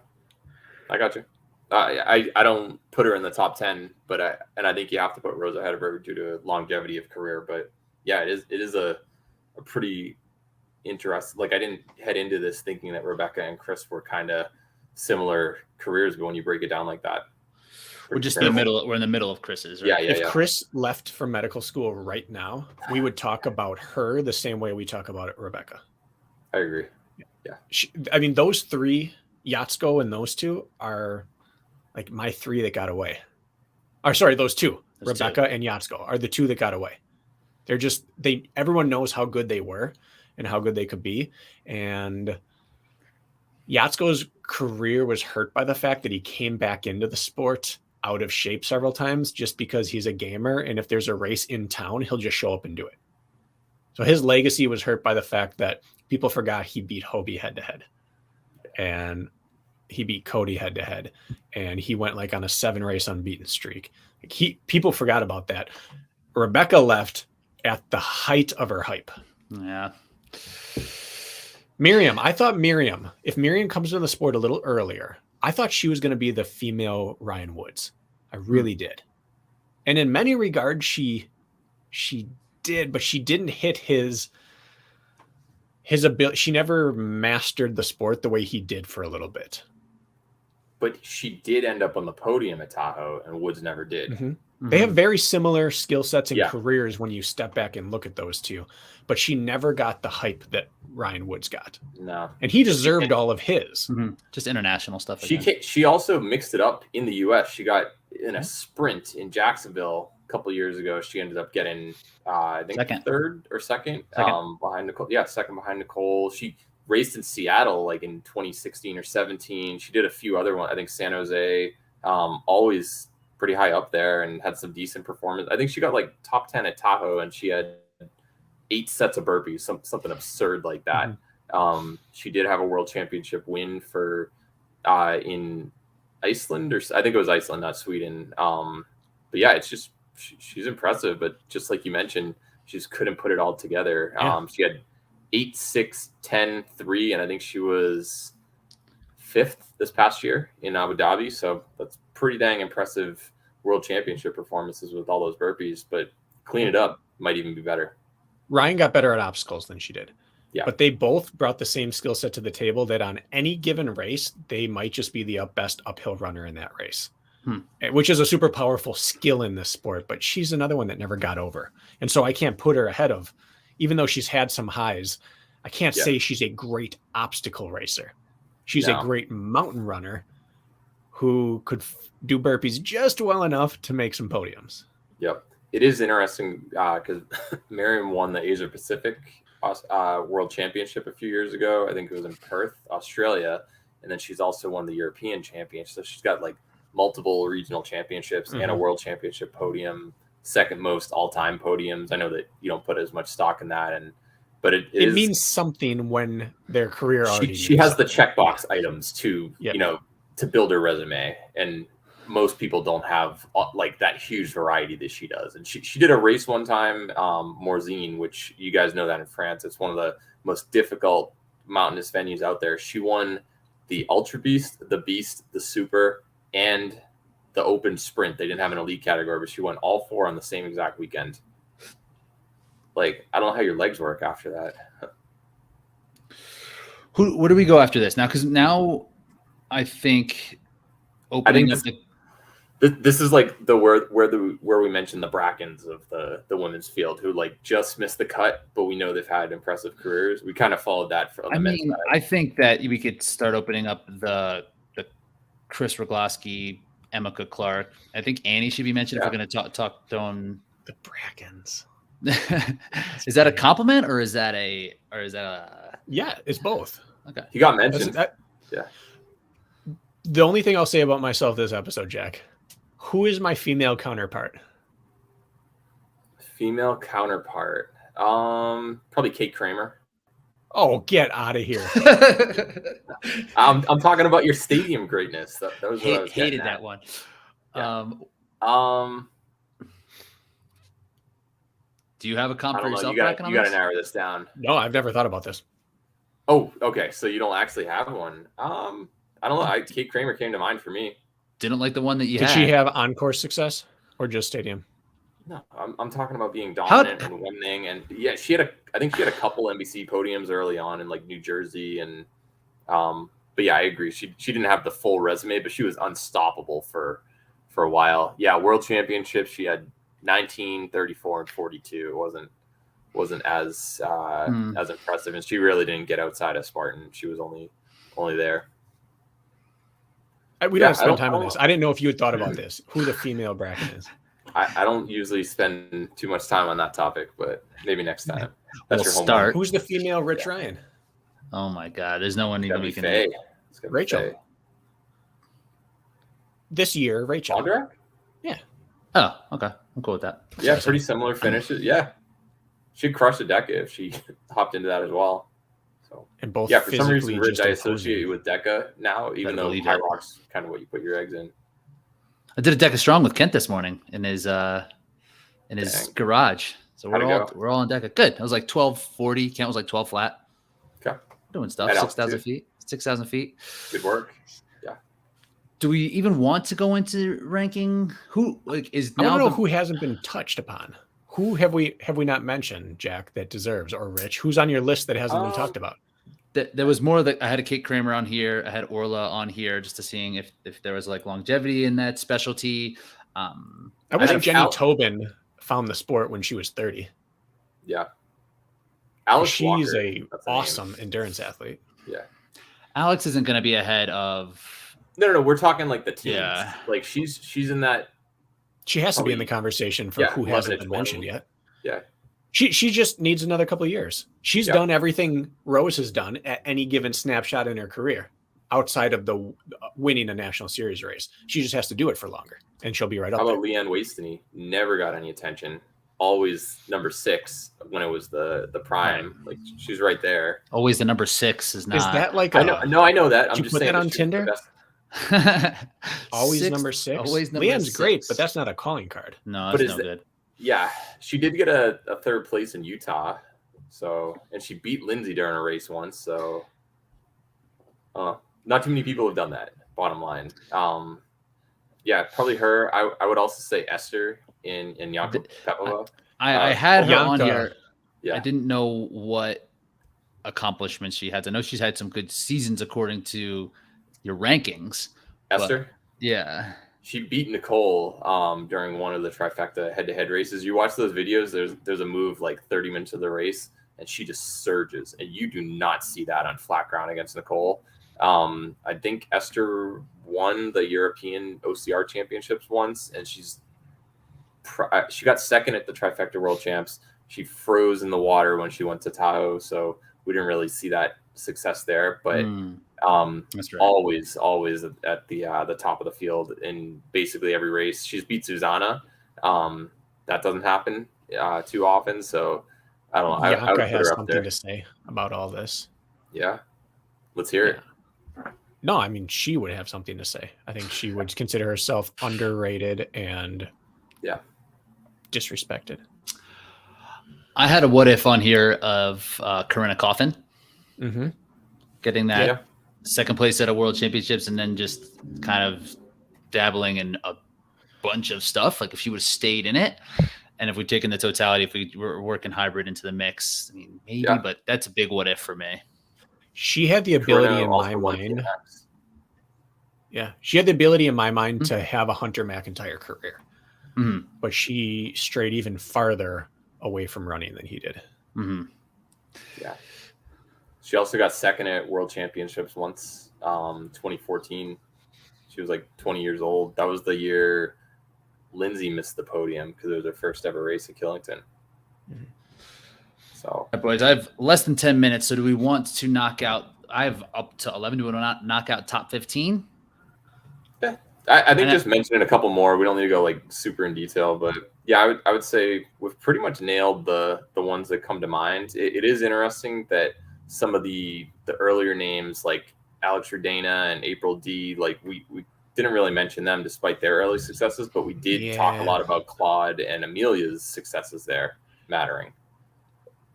I got you. I don't put her in the top 10, but I think you have to put Rose ahead of her due to longevity of career. But yeah, it is a pretty interesting. I didn't head into this thinking that Rebecca and Chris were kind of similar careers, but when you break it down like that, we're just in the middle. We're in the middle of Chris's. Right? Yeah. If Chris left for medical school right now, we would talk about her the same way we talk about Rebecca. I agree. Yeah. Those three, Yatsko and those two, are my three that got away. Or sorry, those two, Rebecca and Yatsko, are the two that got away. They're just everyone knows how good they were and how good they could be. And Yatsko's career was hurt by the fact that he came back into the sport out of shape several times just because he's a gamer. And if there's a race in town, he'll just show up and do it. So his legacy was hurt by the fact that people forgot he beat Hobie head to head. And he beat Cody head to head. And he went on a 7-race unbeaten streak. People forgot about that. Rebecca left at the height of her hype. Yeah. Miriam, if Miriam comes into the sport a little earlier, I thought she was going to be the female Ryan Woods. I really did. And in many regards, she She did, but she didn't hit his ability. She never mastered the sport the way he did for a little bit. But she did end up on the podium at Tahoe, and Woods never did. They have very similar skill sets and Yeah. careers when you step back and look at those two, but she never got the hype that Ryan Woods got. No. And he deserved all of his. Just international stuff. She also mixed it up in the U.S. She got in a sprint in Jacksonville a couple years ago. She ended up getting, I think, third or second. Behind Nicole. Yeah, second behind Nicole. She raced in Seattle like in 2016 or 17. She did a few other ones. I think San Jose, always pretty high up there, and had some decent performance. I think she got like top 10 at Tahoe, and she had 8 sets of burpees, something absurd like that. She did have a world championship win for in Iceland, or I think it was Iceland, not Sweden. But yeah, it's just she's impressive, but just like you mentioned, she just couldn't put it all together. She had 8, 6, 10, 3, and I think she was 5th this past year in Abu Dhabi. So that's pretty dang impressive world championship performances with all those burpees, but clean it up might even be better. Ryan got better at obstacles than she did. Yeah. But they both brought the same skill set to the table that on any given race, they might just be the best uphill runner in that race, which is a super powerful skill in this sport. But she's another one that never got over. And so I can't put her ahead of, even though she's had some highs, I can't say she's a great obstacle racer. She's a great mountain runner who could do burpees just well enough to make some podiums. Yep. It is interesting because Miriam won the Asia Pacific World Championship a few years ago. I think it was in Perth, Australia. And then she's also won the European Championship. So she's got like multiple regional championships and a world championship podium, second most all-time podiums. I know that you don't put as much stock in that, but it means something when their career already. She has the checkbox items to to build her resume, and most people don't have like that huge variety that she does. And she did a race one time, Morzine, which you guys know that in France, it's one of the most difficult mountainous venues out there. She won the Ultra Beast, the Beast, the Super, and the Open Sprint. They didn't have an elite category, but she won all 4 on the same exact weekend. Like, I don't know how your legs work after that. Where do we go after this now? Because now I think opening up this is like where we mentioned the Brackens of the women's field, who like just missed the cut, but we know they've had impressive careers. We kind of followed that for the men's side. I think that we could start opening up the Chris Rogloski, Emeka Clark. I think Annie should be mentioned if we're going to talk throwing the Brackens. Is that a compliment or is that a Yeah, it's both. Okay. He got mentioned. Yeah. The only thing I'll say about myself this episode, Jack, who is my female counterpart? Female counterpart. Probably Kate Kramer. Oh, get out of here. I'm talking about your stadium greatness. That was what I was hated that one. Yeah. Do you have a comp for yourself? You got to narrow this down. No, I've never thought about this. Oh, okay. So you don't actually have one. I don't know. Kate Kramer came to mind for me. Didn't like the one that you had. Did she have on-course success or just stadium? No, I'm talking about being dominant and winning. And yeah, I think she had a couple NBC podiums early on in like New Jersey. And, but yeah, I agree. She didn't have the full resume, but she was unstoppable for a while. Yeah. World Championship. She had 19, 34, and 42. It wasn't as impressive. And she really didn't get outside of Spartan. She was only there. We don't spend time on this. I didn't know if you had thought about this. Who the female Bracken is. I don't usually spend too much time on that topic, but maybe next time. That's your start. Who's the female Rich Ryan? Oh my God, there's no one even we can. Rachel. Faye. This year, Rachel. Andra? Yeah. Oh, okay. I'm cool with that. Yeah, pretty similar finishes. Yeah, she'd crush the DECA if she hopped into that as well. So and both. Yeah, for some reason, Rich I associate with DECA now, even though High Rock's kind of what you put your eggs in. I did a DECA strong with Kent this morning in his garage. So we're all on DECA. Good. I was like 1240. Kent was like 12 flat. Okay. Doing stuff. 6,000 feet. 6,000 feet. Good work. Yeah. Do we even want to go into ranking who is now? I don't know who hasn't been touched upon. Who have we not mentioned, Jack, that deserves, or Rich? Who's on your list that hasn't been talked about? There was more that I had a Kate Kramer on here. I had Orla on here just to seeing if there was like longevity in that specialty. I wish Jenny Tobin found the sport when she was 30. Yeah. Alex She's Walker, a awesome endurance athlete. Yeah. Alex isn't going to be ahead of. No. We're talking like the teams. Yeah. Like she's in that. She has to be in the conversation for who hasn't been mentioned yet. Yeah. She just needs another couple of years. She's done everything Rose has done at any given snapshot in her career outside of the winning a national series race. She just has to do it for longer, and she'll be right up How there. about Leanne Wastany? Never got any attention. Always number 6 when it was the prime. Like she's right there. Always the number 6 is not. Is that like I know that. I'm just put saying that on Tinder? Always number 6. Always number Leanne's 6. great, but that's not a calling card. No, that's no good. Yeah, she did get a 3rd place in Utah. So, and she beat Lindsay during a race once. So, not too many people have done that. Bottom line, yeah, probably her. I would also say Esther in Yanko Pepova. I had her on here. Yeah. I didn't know what accomplishments she had. I know she's had some good seasons according to your rankings. Esther? Yeah. She beat Nicole during one of the trifecta head-to-head races. You watch those videos, there's a move like 30 minutes of the race, and she just surges. And you do not see that on flat ground against Nicole. I think Esther won the European OCR championships once, and she got 2nd at the trifecta world champs. She froze in the water when she went to Tahoe, so we didn't really see that success there. But that's right. always at the top of the field in basically every race. She's beat Susanna. That doesn't happen too often, so I don't know. Bianca has something to say about all this. Yeah, let's hear it. No, I mean, she would have something to say. I think she would consider herself underrated and disrespected. I had a what if on here of Corinna Coffin getting that 2nd place at a world championships, and then just kind of dabbling in a bunch of stuff. Like if she would have stayed in it, and if we'd taken the totality, if we were working hybrid into the mix, I mean, maybe, but that's a big what if for me. She had the ability in my mind. Yeah, she had the ability in my mind to have a Hunter McIntyre career, but she strayed even farther away from running than he did. Yeah. She also got 2nd at World Championships once, 2014. She was like 20 years old. That was the year Lindsay missed the podium because it was her first ever race at Killington. So, all right, boys, I have less than 10 minutes. So do we want to knock out? I have up to 11. Do we want to knock out top 15? Yeah, I think just mentioning a couple more. We don't need to go like super in detail, but yeah, I would say we've pretty much nailed the ones that come to mind. It is interesting that some of the earlier names like Alex Rodena and April D, like we didn't really mention them despite their early successes, but we did talk a lot about Claude and Amelia's successes there mattering.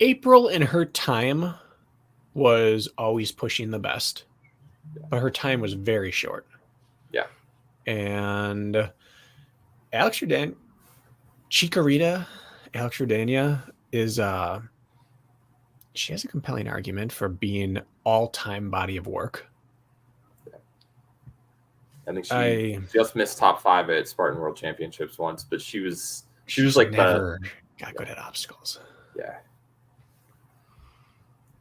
April in her time was always pushing the best, but her time was very short. Yeah. And Alex Rodena, Chikorita, Alex Rodena is she has a compelling argument for being all-time body of work. I think she just missed top 5 at Spartan World Championships once, but she was like never got good at obstacles. Yeah.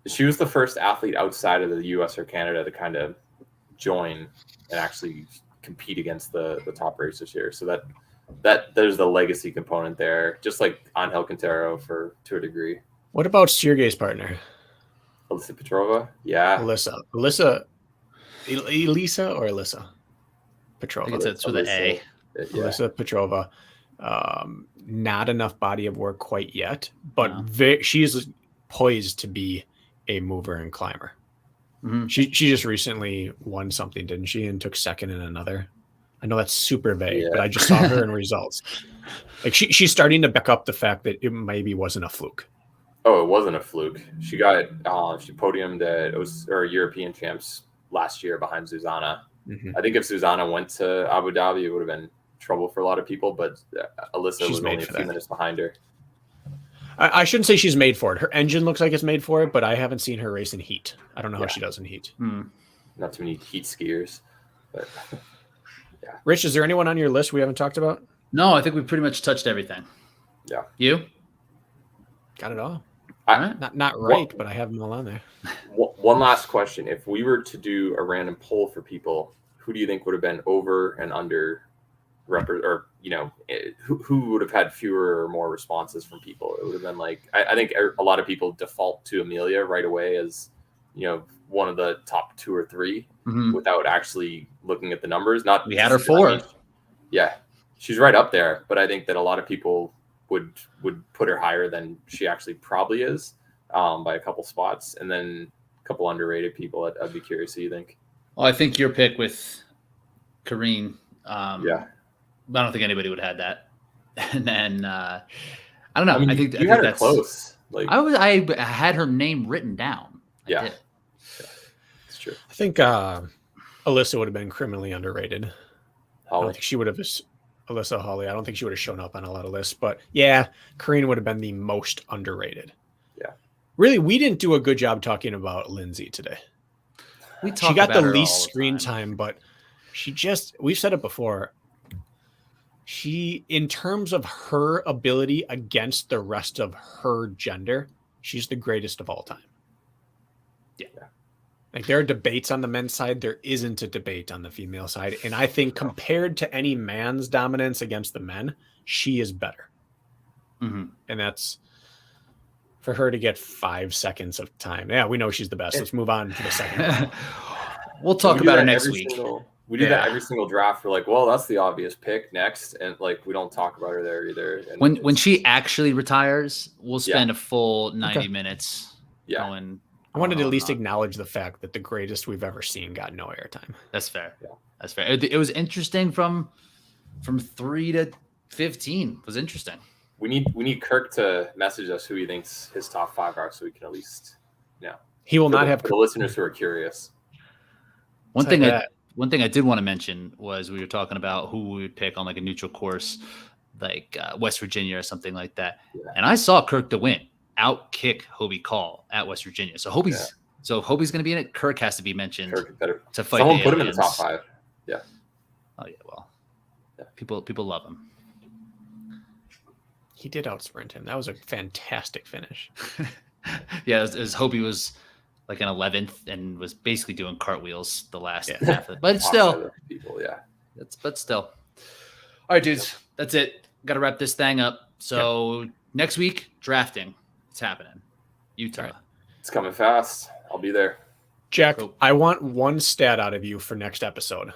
She was the first athlete outside of the US or Canada to kind of join and actually compete against the top racers here. So that there's the legacy component there, just like Angel Quintero to a degree. What about Sergey's partner? Elisa Petrova? Yeah. Elisa or Alyssa? Petrova. I think it's with an A. Elisa Petrova. Not enough body of work quite yet, but she is poised to be a mover and climber. She just recently won something, didn't she? And took 2nd in another. I know that's super vague, but I just saw her in results. Like she's starting to back up the fact that it maybe wasn't a fluke. Oh, it wasn't a fluke. She got she podiumed at European champs last year behind Susanna. I think if Susanna went to Abu Dhabi, it would have been trouble for a lot of people. But Alyssa was only a few minutes behind her. I shouldn't say she's made for it. Her engine looks like it's made for it, but I haven't seen her race in heat. I don't know how she does in heat. Not too many heat skiers, but yeah. Rich, is there anyone on your list we haven't talked about? No, I think we pretty much touched everything. Yeah. You? Got it all. Not right, well, but I have them all on there. One last question. If we were to do a random poll for people, who do you think would have been over and under or who would have had fewer or more responses from people? It would have been like, I think a lot of people default to Amelia right away as, one of the top 2 or 3 without actually looking at the numbers. Not we had her 4. Yeah, she's right up there, but I think that a lot of people would put her higher than she actually probably is, by a couple spots, and then a couple underrated people. I'd be curious who you think. Well, I think your pick with Kareen. Yeah, I don't think anybody would have had that. And then I don't know. I think you had her close. Like I had her name written down. Yeah, it's true. I think Alyssa would have been criminally underrated. Holly. I don't think she would have. Alyssa Holly. I don't think she would have shown up on a lot of lists, but yeah, Kareen would have been the most underrated. Yeah. Really, we didn't do a good job talking about Lindsay today. She got the least screen time, but we've said it before. She, in terms of her ability against the rest of her gender, she's the greatest of all time. Yeah. Like there are debates on the men's side. There isn't a debate on the female side. And I think compared to any man's dominance against the men, she is better. And that's for her to get 5 seconds of time. Yeah, we know she's the best. Let's move on to the second. We'll talk about her next week. We do that every single draft. We're like, well, that's the obvious pick next. And like, we don't talk about her there either. And when she actually retires, we'll spend a full 90 minutes going. I wanted to at least acknowledge the fact that the greatest we've ever seen got no airtime. That's fair. Yeah. That's fair. It was interesting from 3 to 15. It was interesting. We need Kirk to message us who he thinks his top 5 are, so we can at least, he will not have the listeners who are curious. One thing I did want to mention was we were talking about who we would pick on like a neutral course, like West Virginia or something like that. Yeah. And I saw Kirk to win. Outkick Hobie Call at West Virginia. So Hobie's going to be in it. Kirk has to be mentioned to fight. Someone put him in the top 5. Yeah. Oh yeah. Well, people love him. He did outsprint him. That was a fantastic finish. Yeah, as Hobie was like an 11th and was basically doing cartwheels the last half of it. But still, but still. All right, dudes, that's it. Got to wrap this thing up. So next week, drafting. It's happening. Utah. Right. It's coming fast. I'll be there. Jack, I want one stat out of you for next episode.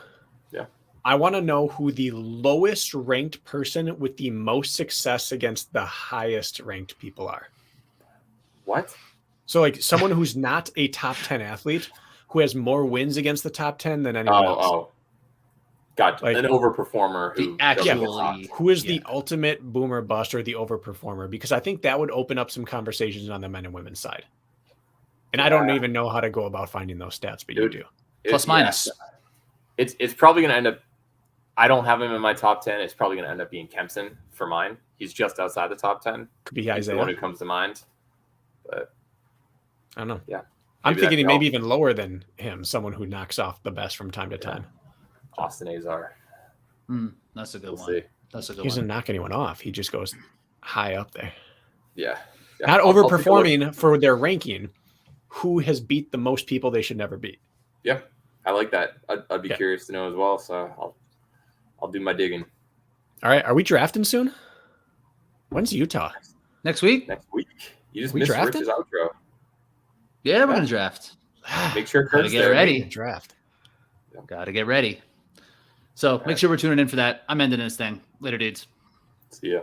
Yeah. I want to know who the lowest ranked person with the most success against the highest ranked people are. What? So like someone who's not a top 10 athlete who has more wins against the top 10 than anyone else. Oh. Gotcha. Like, an overperformer who is the ultimate boomer bust or the overperformer, because I think that would open up some conversations on the men and women's side. And I don't even know how to go about finding those stats, but you do. Plus minus. It's probably going to end up, I don't have him in my top 10. It's probably going to end up being Kempson for mine. He's just outside the top 10. Could be Isaiah. The one who comes to mind. But I don't know. Yeah. I'm thinking maybe even lower than him, someone who knocks off the best from time to time. Austin Azar. That's a good one. See. That's a good one. He doesn't knock anyone off. He just goes high up there. Yeah. Not overperforming for their ranking. Who has beat the most people they should never beat? Yeah, I like that. I'd be curious to know as well. So I'll do my digging. All right. Are we drafting soon? When's Utah? Next week? Next week. You just missed Rich's outro. Yeah, we're going to draft. Make sure Kurt's get ready. Draft. Got to get ready. So make sure we're tuning in for that. I'm ending this thing. Later, dudes. See ya.